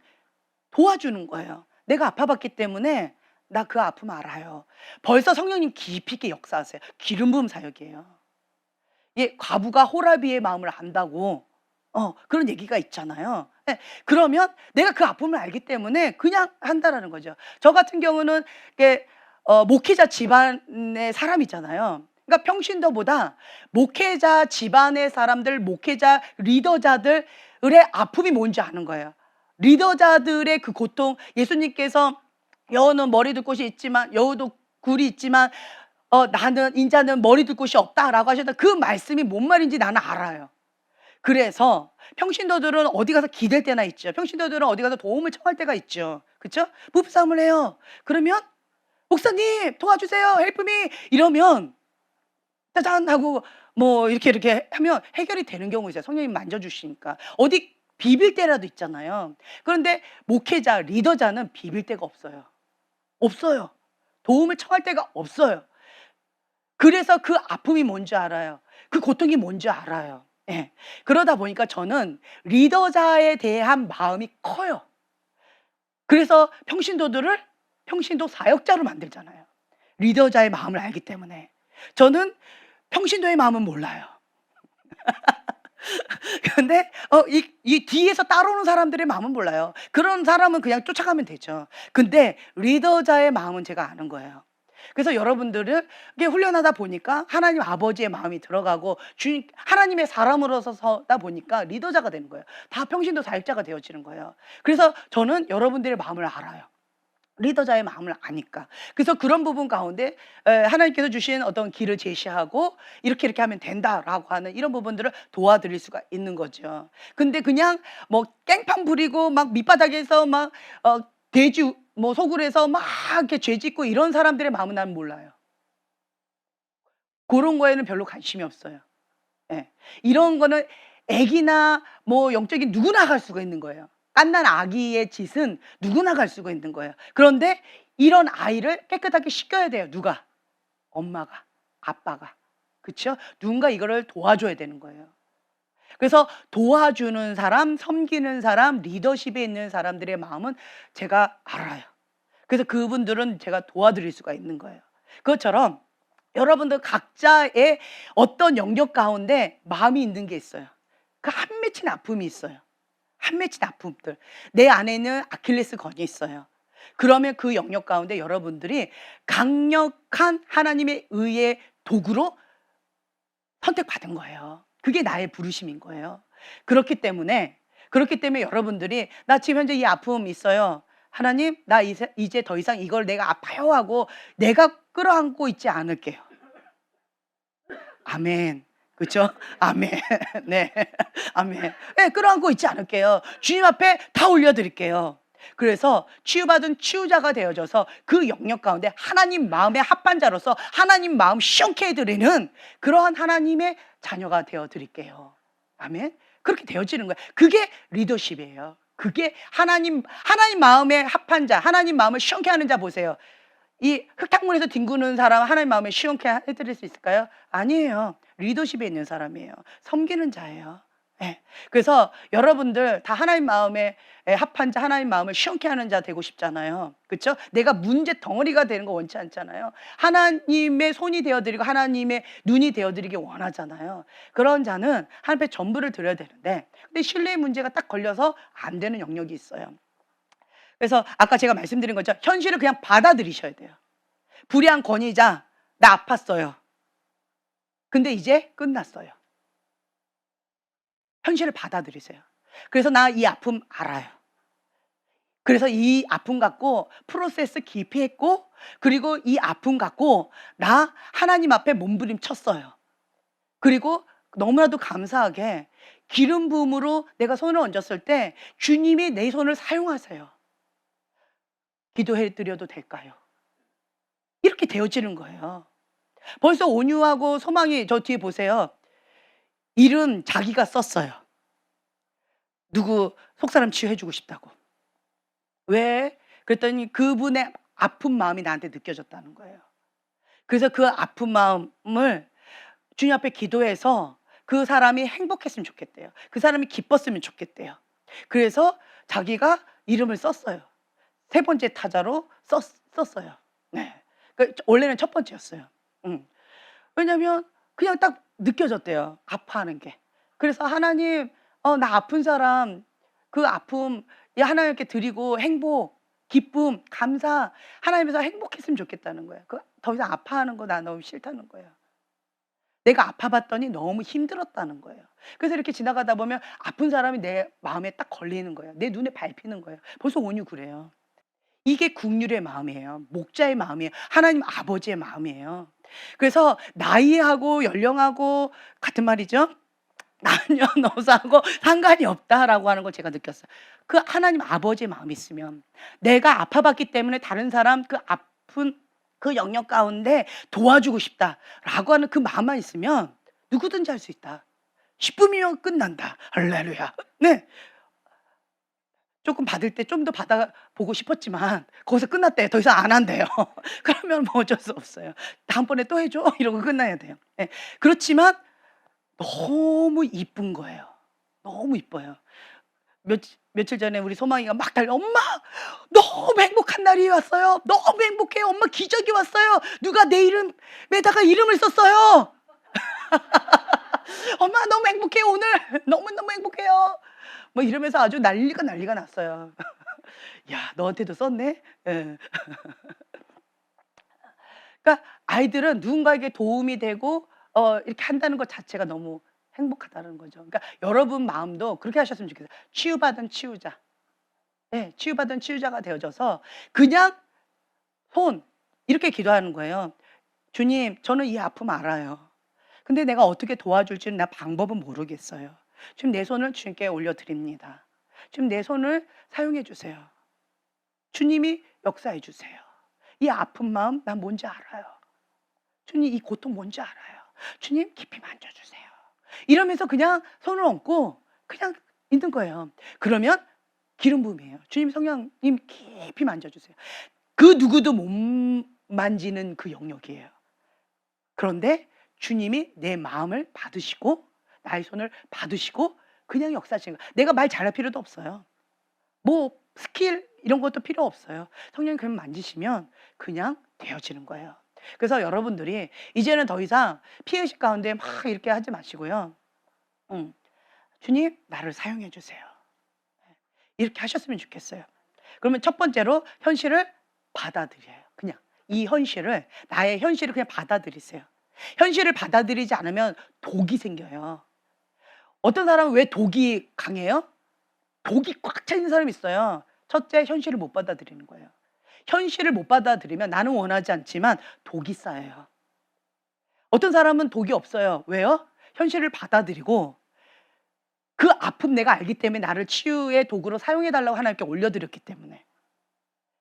도와주는 거예요. 내가 아파봤기 때문에 나 그 아픔 알아요. 벌써 성령님 깊이 있게 역사하세요. 기름 부음 사역이에요. 예, 과부가 호라비의 마음을 안다고 그런 얘기가 있잖아요. 예, 그러면 내가 그 아픔을 알기 때문에 그냥 한다라는 거죠. 저 같은 경우는 이게 목회자 집안의 사람이잖아요. 그러니까 평신도보다 목회자 집안의 사람들, 목회자 리더자들의 아픔이 뭔지 아는 거예요. 리더자들의 그 고통, 예수님께서 여우는 머리 둘 곳이 있지만 여우도 굴이 있지만 나는 인자는 머리 둘 곳이 없다라고 하셨던 그 말씀이 뭔 말인지 나는 알아요. 그래서 평신도들은 어디 가서 기댈 때나 있죠. 평신도들은 어디 가서 도움을 청할 때가 있죠. 그렇죠? 부부싸움을 해요. 그러면 목사님 도와주세요. 헬프미 이러면 짜잔 하고 뭐 이렇게 하면 해결이 되는 경우 있어요. 성령님 만져주시니까. 어디 비빌 때라도 있잖아요. 그런데 목회자, 리더자는 비빌 데가 없어요. 없어요. 도움을 청할 데가 없어요. 그래서 그 아픔이 뭔지 알아요. 그 고통이 뭔지 알아요. 예. 그러다 보니까 저는 리더자에 대한 마음이 커요. 그래서 평신도들을 평신도 사역자로 만들잖아요. 리더자의 마음을 알기 때문에. 저는 평신도의 마음은 몰라요. 근데 이 뒤에서 따라오는 사람들의 마음은 몰라요. 그런 사람은 그냥 쫓아가면 되죠. 근데 리더자의 마음은 제가 아는 거예요. 그래서 여러분들을 이게 훈련하다 보니까 하나님 아버지의 마음이 들어가고 주님 하나님의 사람으로서 서다 보니까 리더자가 되는 거예요. 다 평신도 사역자가 되어지는 거예요. 그래서 저는 여러분들의 마음을 알아요. 리더자의 마음을 아니까. 그래서 그런 부분 가운데 하나님께서 주신 어떤 길을 제시하고 이렇게 하면 된다라고 하는 이런 부분들을 도와드릴 수가 있는 거죠. 근데 그냥 뭐 깽판 부리고 막 밑바닥에서 막 돼지 뭐 소굴에서 막 이렇게 죄 짓고 이런 사람들의 마음은 난 몰라요. 그런 거에는 별로 관심이 없어요. 예. 이런 거는 애기나 뭐 영적인 누구나 갈 수가 있는 거예요. 갓난 아기의 짓은 누구나 갈 수가 있는 거예요. 그런데 이런 아이를 깨끗하게 씻겨야 돼요. 누가? 엄마가, 아빠가. 그렇죠? 누군가 이거를 도와줘야 되는 거예요. 그래서 도와주는 사람, 섬기는 사람, 리더십에 있는 사람들의 마음은 제가 알아요. 그래서 그분들은 제가 도와드릴 수가 있는 거예요. 그것처럼 여러분들 각자의 어떤 영역 가운데 마음이 있는 게 있어요. 그 한 맺힌 아픔이 있어요. 한 맺힌 아픔들. 내 안에는 아킬레스건이 있어요. 그러면 그 영역 가운데 여러분들이 강력한 하나님의 의의 도구로 선택받은 거예요. 그게 나의 부르심인 거예요. 그렇기 때문에 여러분들이 나 지금 현재 이 아픔 있어요. 하나님 나 이제 더 이상 이걸 내가 아파요 하고 내가 끌어안고 있지 않을게요. 아멘. 그렇죠? 아멘. 네. 아멘. 네, 끌어안고 있지 않을게요. 주님 앞에 다 올려드릴게요. 그래서 치유받은 치유자가 되어져서 그 영역 가운데 하나님 마음의 합반자로서 하나님 마음 시원케 해드리는 그러한 하나님의 자녀가 되어드릴게요. 아멘. 그렇게 되어지는 거예요. 그게 리더십이에요. 그게 하나님 마음에 합한 자, 하나님 마음을 시원케 하는 자 보세요. 이 흙탕물에서 뒹구는 사람 하나님 마음에 시원케 해드릴 수 있을까요? 아니에요. 리더십에 있는 사람이에요. 섬기는 자예요. 예. 그래서 여러분들 다 하나님 마음에 합한 자, 하나님 마음을 시원케 하는 자 되고 싶잖아요. 그렇죠? 내가 문제 덩어리가 되는 거 원치 않잖아요. 하나님의 손이 되어드리고 하나님의 눈이 되어드리기 원하잖아요. 그런 자는 하나님 앞에 전부를 드려야 되는데, 근데 신뢰의 문제가 딱 걸려서 안 되는 영역이 있어요. 그래서 아까 제가 말씀드린 거죠. 현실을 그냥 받아들이셔야 돼요. 불의한 권위자, 나 아팠어요. 근데 이제 끝났어요. 현실을 받아들이세요. 그래서 나 이 아픔 알아요. 그래서 이 아픔 갖고 프로세스 깊이 했고, 그리고 이 아픔 갖고 나 하나님 앞에 몸부림쳤어요. 그리고 너무나도 감사하게 기름 부음으로 내가 손을 얹었을 때 주님이 내 손을 사용하세요. 기도해 드려도 될까요? 이렇게 되어지는 거예요. 벌써 온유하고 소망이, 저 뒤에 보세요. 이름 자기가 썼어요. 누구 속사람 치유해주고 싶다고. 왜? 그랬더니 그분의 아픈 마음이 나한테 느껴졌다는 거예요. 그래서 그 아픈 마음을 주님 앞에 기도해서 그 사람이 행복했으면 좋겠대요. 그 사람이 기뻤으면 좋겠대요. 그래서 자기가 이름을 썼어요. 세 번째 타자로 썼어요. 네. 원래는 첫 번째였어요. 왜냐면 그냥 딱 느껴졌대요. 아파하는 게. 그래서 하나님, 나 아픈 사람, 그 아픔 하나님께 드리고 행복, 기쁨, 감사, 하나님에서 행복했으면 좋겠다는 거예요. 더 이상 아파하는 거 나 너무 싫다는 거예요. 내가 아파봤더니 너무 힘들었다는 거예요. 그래서 이렇게 지나가다 보면 아픈 사람이 내 마음에 딱 걸리는 거예요. 내 눈에 밟히는 거예요. 벌써 온유 그래요. 이게 국률의 마음이에요. 목자의 마음이에요. 하나님 아버지의 마음이에요. 그래서 나이하고 연령하고 같은 말이죠. 남녀노소하고 상관이 없다라고 하는 걸 제가 느꼈어요. 그 하나님 아버지의 마음이 있으면, 내가 아파봤기 때문에 다른 사람 그 아픈 그 영역 가운데 도와주고 싶다라고 하는 그 마음만 있으면 누구든지 할 수 있다. 10분이면 끝난다. 할렐루야. 네. 조금 받을 때 좀 더 받아보고 싶었지만 거기서 끝났대요. 더 이상 안 한대요. 그러면 뭐 어쩔 수 없어요. 다음번에 또 해줘 이러고 끝나야 돼요. 네. 그렇지만 너무 이쁜 거예요. 너무 이뻐요. 며칠 전에 우리 소망이가 막 달려, 엄마 너무 행복한 날이 왔어요. 너무 행복해요. 엄마 기적이 왔어요. 누가 내 이름에다가 이름을 썼어요. 엄마 너무 행복해요. 오늘 너무너무 행복해요. 뭐 이러면서 아주 난리가 났어요. 야, 너한테도 썼네? 예. 그러니까 아이들은 누군가에게 도움이 되고 이렇게 한다는 것 자체가 너무 행복하다는 거죠. 그러니까 여러분 마음도 그렇게 하셨으면 좋겠어요. 치유받은 치유자. 네, 치유받은 치유자가 되어져서 그냥 이렇게 기도하는 거예요. 주님, 저는 이 아픔 알아요. 근데 내가 어떻게 도와줄지는 나 방법은 모르겠어요. 지금 내 손을 주님께 올려드립니다. 지금 내 손을 사용해 주세요. 주님이 역사해 주세요. 이 아픈 마음 난 뭔지 알아요. 주님, 이 고통 뭔지 알아요. 주님, 깊이 만져주세요. 이러면서 그냥 손을 얹고 그냥 있는 거예요. 그러면 기름 부음이에요. 주님, 성령님 깊이 만져주세요. 그 누구도 못 만지는 그 영역이에요. 그런데 주님이 내 마음을 받으시고 나의 손을 받으시고 그냥 역사하시는 거예요. 내가 말 잘할 필요도 없어요. 뭐 스킬 이런 것도 필요 없어요. 성령님 그냥 만지시면 그냥 되어지는 거예요. 그래서 여러분들이 이제는 더 이상 피해의식 가운데 막 이렇게 하지 마시고요. 주님, 나를 사용해 주세요. 이렇게 하셨으면 좋겠어요. 그러면 첫 번째로 현실을 받아들여요. 그냥 이 현실을, 나의 현실을 그냥 받아들이세요. 현실을 받아들이지 않으면 독이 생겨요. 어떤 사람은 왜 독이 강해요? 독이 꽉 차 있는 사람이 있어요. 첫째, 현실을 못 받아들이는 거예요. 현실을 못 받아들이면 나는 원하지 않지만 독이 쌓여요. 어떤 사람은 독이 없어요. 왜요? 현실을 받아들이고 그 아픔 내가 알기 때문에 나를 치유의 도구로 사용해 달라고 하나님께 올려드렸기 때문에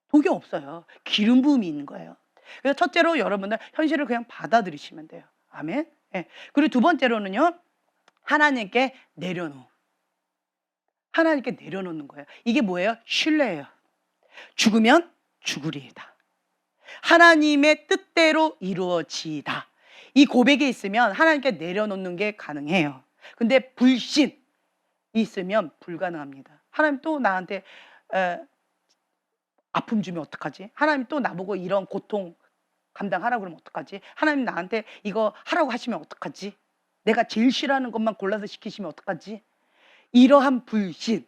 독이 없어요. 기름 부음이 있는 거예요. 그래서 첫째로 여러분들 현실을 그냥 받아들이시면 돼요. 아멘. 예. 그리고 두 번째로는요, 하나님께 내려놓음. 하나님께 내려놓는 거예요. 이게 뭐예요? 신뢰예요. 죽으면 죽으리이다. 하나님의 뜻대로 이루어지이다. 이 고백이 있으면 하나님께 내려놓는 게 가능해요. 근데 불신 있으면 불가능합니다. 하나님 또 나한테 아픔 주면 어떡하지? 하나님 또 나보고 이런 고통 감당하라고 그러면 어떡하지? 하나님 나한테 이거 하라고 하시면 어떡하지? 내가 제일 싫어하는 것만 골라서 시키시면 어떡하지? 이러한 불신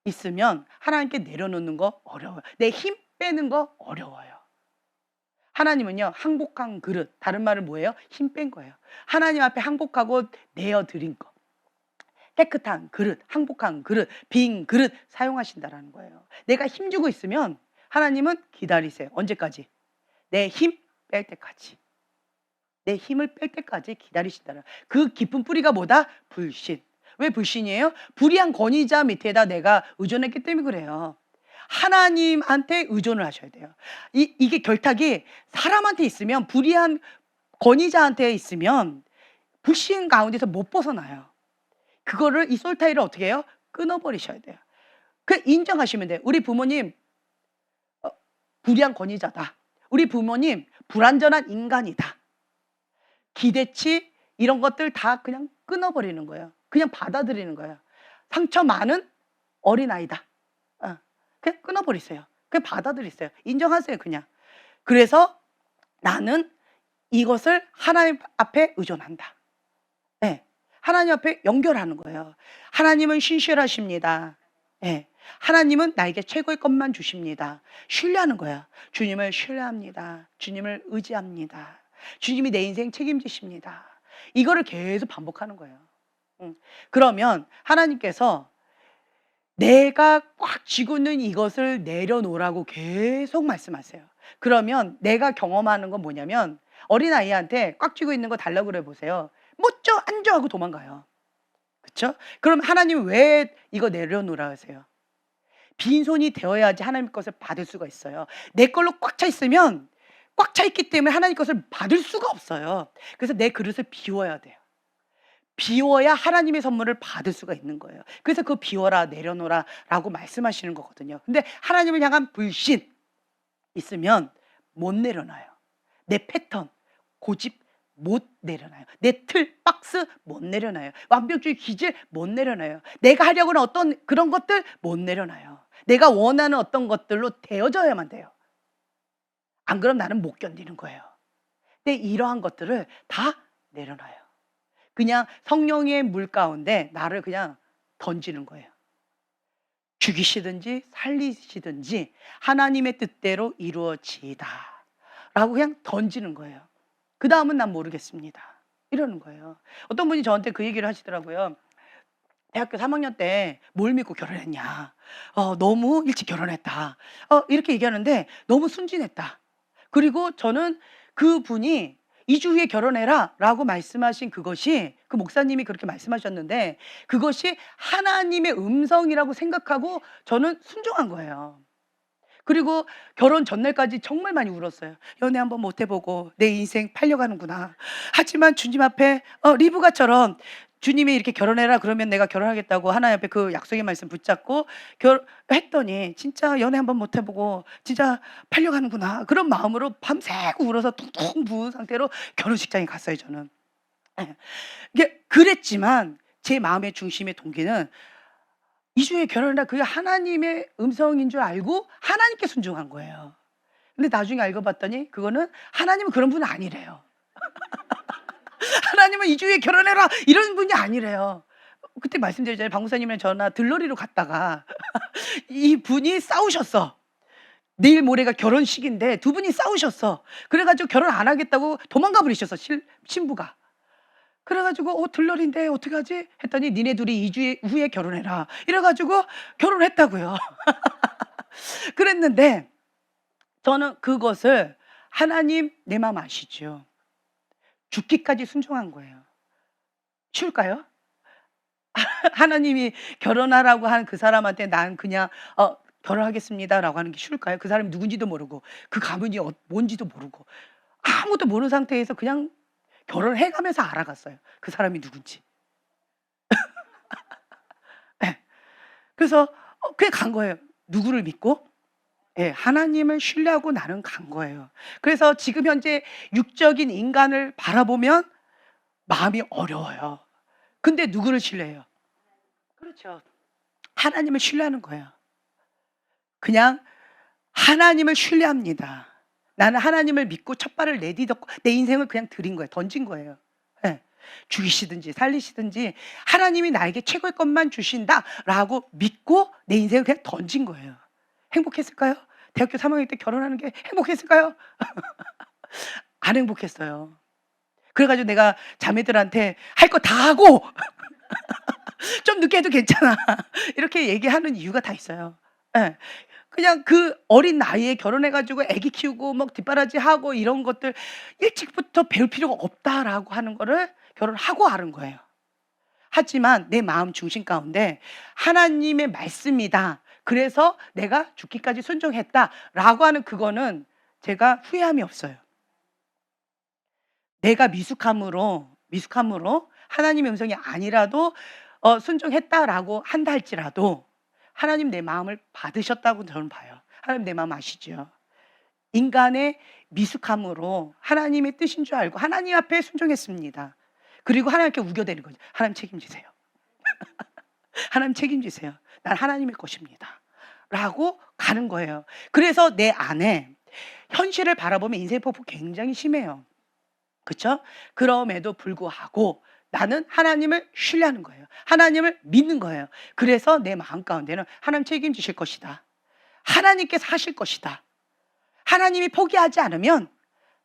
있으면 하나님께 내려놓는 거 어려워요. 내 힘 빼는 거 어려워요. 하나님은요, 항복한 그릇, 다른 말은 뭐예요? 힘 뺀 거예요. 하나님 앞에 항복하고 내어드린 거, 깨끗한 그릇, 항복한 그릇, 빈 그릇 사용하신다라는 거예요. 내가 힘주고 있으면 하나님은 기다리세요. 언제까지? 내 힘 뺄 때까지. 내 힘을 뺄 때까지 기다리신다는, 그 깊은 뿌리가 뭐다? 불신. 왜 불신이에요? 불의한 권위자 밑에다 내가 의존했기 때문에 그래요. 하나님한테 의존을 하셔야 돼요. 이게 결탁이 사람한테 있으면, 불의한 권위자한테 있으면 불신 가운데서 못 벗어나요. 그거를, 이 솔타이를 어떻게 해요? 끊어버리셔야 돼요. 그 인정하시면 돼요. 우리 부모님 불의한 권위자다. 우리 부모님 불완전한 인간이다. 기대치 이런 것들 다 그냥 끊어버리는 거예요. 그냥 받아들이는 거예요. 상처 많은 어린아이다. 그냥 끊어버리세요. 그냥 받아들이세요. 인정하세요, 그냥. 그래서 나는 이것을 하나님 앞에 의존한다. 네. 하나님 앞에 연결하는 거예요. 하나님은 신실하십니다. 네. 하나님은 나에게 최고의 것만 주십니다. 신뢰하는 거야. 주님을 신뢰합니다. 주님을 의지합니다. 주님이 내 인생 책임지십니다. 이거를 계속 반복하는 거예요. 그러면 하나님께서 내가 꽉 쥐고 있는 이것을 내려놓으라고 계속 말씀하세요. 그러면 내가 경험하는 건 뭐냐면, 어린아이한테 꽉 쥐고 있는 거 달라고 그래 보세요. 못 줘, 안 줘 하고 도망가요. 그렇죠? 그럼 하나님 왜 이거 내려놓으라 하세요? 빈손이 되어야지 하나님 것을 받을 수가 있어요. 내 걸로 꽉 차 있으면, 꽉 차 있기 때문에 하나님 것을 받을 수가 없어요. 그래서 내 그릇을 비워야 돼요. 비워야 하나님의 선물을 받을 수가 있는 거예요. 그래서 그 비워라, 내려놓으라 라고 말씀하시는 거거든요. 근데 하나님을 향한 불신 있으면 못 내려놔요. 내 패턴, 고집 못 내려놔요. 내 틀, 박스 못 내려놔요. 완벽주의 기질 못 내려놔요. 내가 하려고 하는 어떤 그런 것들 못 내려놔요. 내가 원하는 어떤 것들로 되어져야만 돼요. 안 그럼 나는 못 견디는 거예요. 근데 이러한 것들을 다 내려놔요. 그냥 성령의 물 가운데 나를 그냥 던지는 거예요. 죽이시든지 살리시든지 하나님의 뜻대로 이루어지이다 라고 그냥 던지는 거예요. 그 다음은 난 모르겠습니다 이러는 거예요. 어떤 분이 저한테 그 얘기를 하시더라고요. 대학교 3학년 때 뭘 믿고 결혼했냐, 너무 일찍 결혼했다, 이렇게 얘기하는데 너무 순진했다. 그리고 저는 그분이 2주 후에 결혼해라 라고 말씀하신 그것이, 그 목사님이 그렇게 말씀하셨는데 그것이 하나님의 음성이라고 생각하고 저는 순종한 거예요. 그리고 결혼 전날까지 정말 많이 울었어요. 연애 한번 못 해보고 내 인생 팔려가는구나. 하지만 주님 앞에 리브가처럼 주님이 이렇게 결혼해라 그러면 내가 결혼하겠다고 하나님 앞에 그 약속의 말씀 붙잡고 했더니 진짜 연애 한번 못 해보고 진짜 팔려가는구나. 그런 마음으로 밤새고 울어서 퉁퉁 부은 상태로 결혼식장에 갔어요, 저는. 예. 이게 그랬지만 제 마음의 중심의 동기는 2주에 결혼해라, 그게 하나님의 음성인 줄 알고 하나님께 순종한 거예요. 근데 나중에 알고 봤더니 그거는, 하나님은 그런 분은 아니래요. 하나님은 2주에 결혼해라 이런 분이 아니래요. 그때 말씀드렸잖아요. 박무사님이랑 전화 들러리로 갔다가 이 분이 싸우셨어. 내일 모레가 결혼식인데 두 분이 싸우셨어. 그래가지고 결혼 안 하겠다고 도망가 버리셨어, 신부가. 그래가지고 들러리인데 어떡하지? 했더니 니네 둘이 2주 후에 결혼해라 이래가지고 결혼했다고요. 그랬는데 저는 그것을, 하나님 내 마음 아시죠? 죽기까지 순종한 거예요. 쉬울까요? 하나님이 결혼하라고 한 그 사람한테 난 그냥 결혼하겠습니다라고 하는 게 쉬울까요? 그 사람이 누군지도 모르고 그 가문이 뭔지도 모르고 아무것도 모르는 상태에서 그냥 결혼을 해가면서 알아갔어요, 그 사람이 누군지. 네. 그래서 그냥 간 거예요. 누구를 믿고? 예, 하나님을 신뢰하고 나는 간 거예요. 그래서 지금 현재 육적인 인간을 바라보면 마음이 어려워요. 근데 누구를 신뢰해요? 그렇죠. 하나님을 신뢰하는 거예요. 그냥 하나님을 신뢰합니다. 나는 하나님을 믿고 첫 발을 내딛었고 내 인생을 그냥 드린 거예요. 던진 거예요. 예. 죽이시든지 살리시든지 하나님이 나에게 최고의 것만 주신다라고 믿고 내 인생을 그냥 던진 거예요. 행복했을까요? 대학교 3학년 때 결혼하는 게 행복했을까요? 안 행복했어요. 그래가지고 내가 자매들한테 할 거 다 하고 좀 늦게 해도 괜찮아. 이렇게 얘기하는 이유가 다 있어요. 예. 그냥 그 어린 나이에 결혼해가지고 아기 키우고 막 뒷바라지하고 이런 것들 일찍부터 배울 필요가 없다라고 하는 거를 결혼하고 알은 거예요. 하지만 내 마음 중심 가운데 하나님의 말씀이다. 그래서 내가 죽기까지 순종했다라고 하는 그거는 제가 후회함이 없어요. 내가 미숙함으로 하나님의 음성이 아니라도 순종했다라고 한다 할지라도 하나님 내 마음을 받으셨다고 저는 봐요. 하나님 내 마음 아시죠? 인간의 미숙함으로 하나님의 뜻인 줄 알고 하나님 앞에 순종했습니다. 그리고 하나님께 우겨대는 거죠. 하나님 책임지세요. 하나님 책임지세요. 난 하나님의 것입니다. 라고 가는 거예요. 그래서 내 안에 현실을 바라보면 인생 폭풍 굉장히 심해요. 그렇죠? 그럼에도 불구하고 나는 하나님을 신뢰하는 거예요. 하나님을 믿는 거예요. 그래서 내 마음 가운데는 하나님 책임지실 것이다. 하나님께서 하실 것이다. 하나님이 포기하지 않으면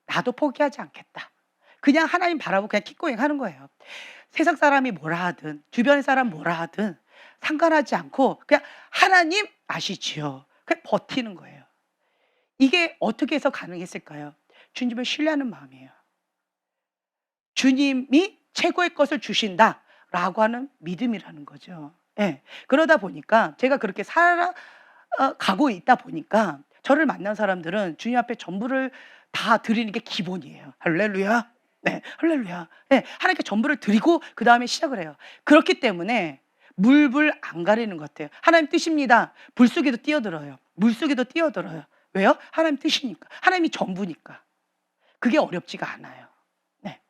나도 포기하지 않겠다. 그냥 하나님 바라보고 그냥 킥고잉 하는 거예요. 세상 사람이 뭐라 하든 주변 사람 뭐라 하든 상관하지 않고 그냥 하나님 아시지요. 그냥 버티는 거예요. 이게 어떻게 해서 가능했을까요? 주님을 신뢰하는 마음이에요. 주님이 최고의 것을 주신다라고 하는 믿음이라는 거죠. 예. 그러다 보니까 제가 그렇게 살아가고 있다 보니까 저를 만난 사람들은 주님 앞에 전부를 다 드리는 게 기본이에요. 할렐루야. 네, 할렐루야. 네, 하나님께 전부를 드리고 그 다음에 시작을 해요. 그렇기 때문에 물불 안 가리는 것 같아요. 하나님 뜻입니다. 불 속에도 뛰어들어요. 물 속에도 뛰어들어요. 왜요? 하나님 뜻이니까. 하나님이 전부니까. 그게 어렵지가 않아요. 네.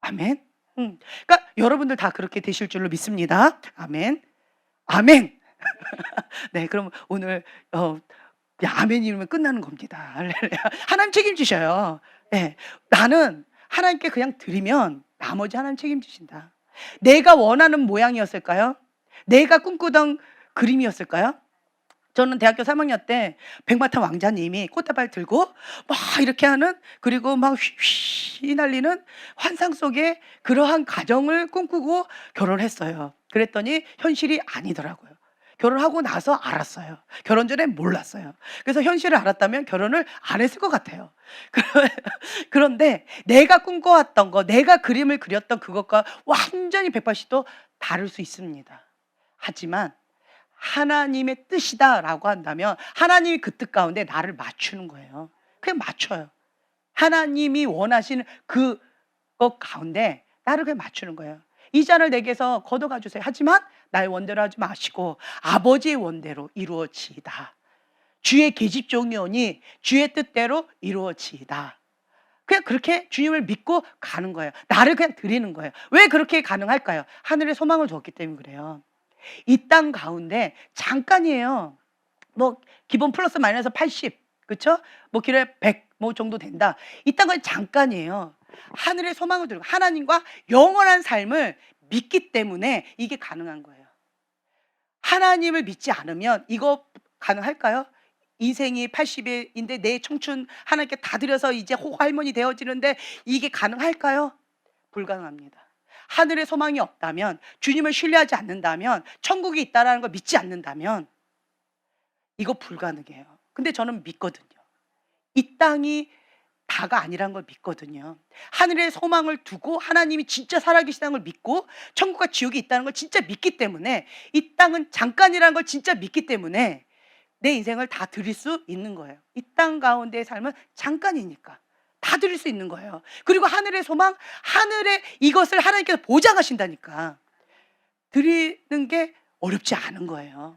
아멘. 그러니까 여러분들 다 그렇게 되실 줄로 믿습니다. 아멘. 아멘. 네, 그럼 오늘 아멘이면 끝나는 겁니다. 할렐루야. 하나님 책임지셔요. 네, 나는 하나님께 그냥 드리면 나머지 하나님 책임지신다. 내가 원하는 모양이었을까요? 내가 꿈꾸던 그림이었을까요? 저는 대학교 3학년 때 백마탄 왕자님이 꽃다발 들고 막 이렇게 하는 그리고 막 휘날리는 환상 속에 그러한 가정을 꿈꾸고 결혼했어요. 그랬더니 현실이 아니더라고요. 결혼하고 나서 알았어요. 결혼 전엔 몰랐어요. 그래서 현실을 알았다면 결혼을 안 했을 것 같아요. 그런데 내가 꿈꿔왔던 거, 내가 그림을 그렸던 그것과 완전히 180도 다를 수 있습니다. 하지만 하나님의 뜻이다라고 한다면 하나님이 그 뜻 가운데 나를 맞추는 거예요. 그냥 맞춰요. 하나님이 원하시는 그것 가운데 나를 그냥 맞추는 거예요. 이 잔을 내게서 걷어가 주세요. 하지만 나의 원대로 하지 마시고 아버지의 원대로 이루어지이다. 주의 계집종이오니 주의 뜻대로 이루어지이다. 그냥 그렇게 주님을 믿고 가는 거예요. 나를 그냥 드리는 거예요. 왜 그렇게 가능할까요? 하늘에 소망을 줬기 때문에 그래요. 이 땅 가운데 잠깐이에요. 뭐 기본 플러스 마이너스 80, 그렇죠? 뭐 길에 100 뭐 정도 된다. 이 땅은 잠깐이에요. 하늘의 소망을 들고 하나님과 영원한 삶을 믿기 때문에 이게 가능한 거예요. 하나님을 믿지 않으면 이거 가능할까요? 인생이 80인데 내 청춘 하나님께 다 드려서 이제 호할머니 되어지는데 이게 가능할까요? 불가능합니다. 하늘의 소망이 없다면, 주님을 신뢰하지 않는다면, 천국이 있다는 걸 믿지 않는다면 이거 불가능해요. 근데 저는 믿거든요. 이 땅이 다가 아니란 걸 믿거든요. 하늘의 소망을 두고 하나님이 진짜 살아계시다는 걸 믿고 천국과 지옥이 있다는 걸 진짜 믿기 때문에 이 땅은 잠깐이라는 걸 진짜 믿기 때문에 내 인생을 다 드릴 수 있는 거예요. 이 땅 가운데의 삶은 잠깐이니까 다 드릴 수 있는 거예요. 그리고 하늘의 소망, 하늘의 이것을 하나님께서 보장하신다니까. 드리는 게 어렵지 않은 거예요.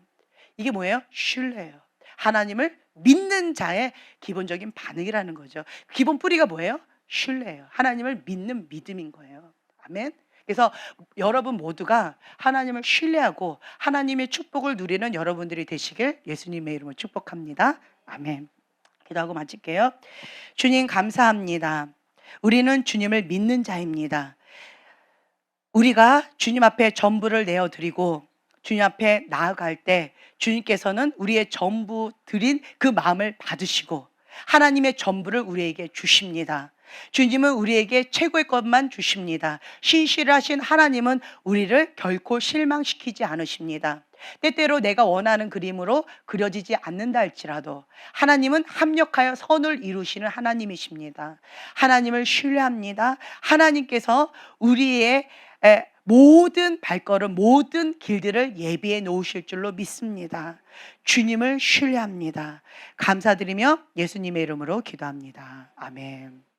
이게 뭐예요? 신뢰예요. 하나님을 믿는 자의 기본적인 반응이라는 거죠. 기본 뿌리가 뭐예요? 신뢰예요. 하나님을 믿는 믿음인 거예요. 아멘. 그래서 여러분 모두가 하나님을 신뢰하고 하나님의 축복을 누리는 여러분들이 되시길 예수님의 이름으로 축복합니다. 아멘. 기도하고 마칠게요. 주님 감사합니다. 우리는 주님을 믿는 자입니다. 우리가 주님 앞에 전부를 내어드리고 주님 앞에 나아갈 때 주님께서는 우리의 전부 드린 그 마음을 받으시고 하나님의 전부를 우리에게 주십니다. 주님은 우리에게 최고의 것만 주십니다. 신실하신 하나님은 우리를 결코 실망시키지 않으십니다. 때때로 내가 원하는 그림으로 그려지지 않는다 할지라도 하나님은 합력하여 선을 이루시는 하나님이십니다. 하나님을 신뢰합니다. 하나님께서 우리의 모든 발걸음, 모든 길들을 예비해 놓으실 줄로 믿습니다. 주님을 신뢰합니다. 감사드리며 예수님의 이름으로 기도합니다. 아멘.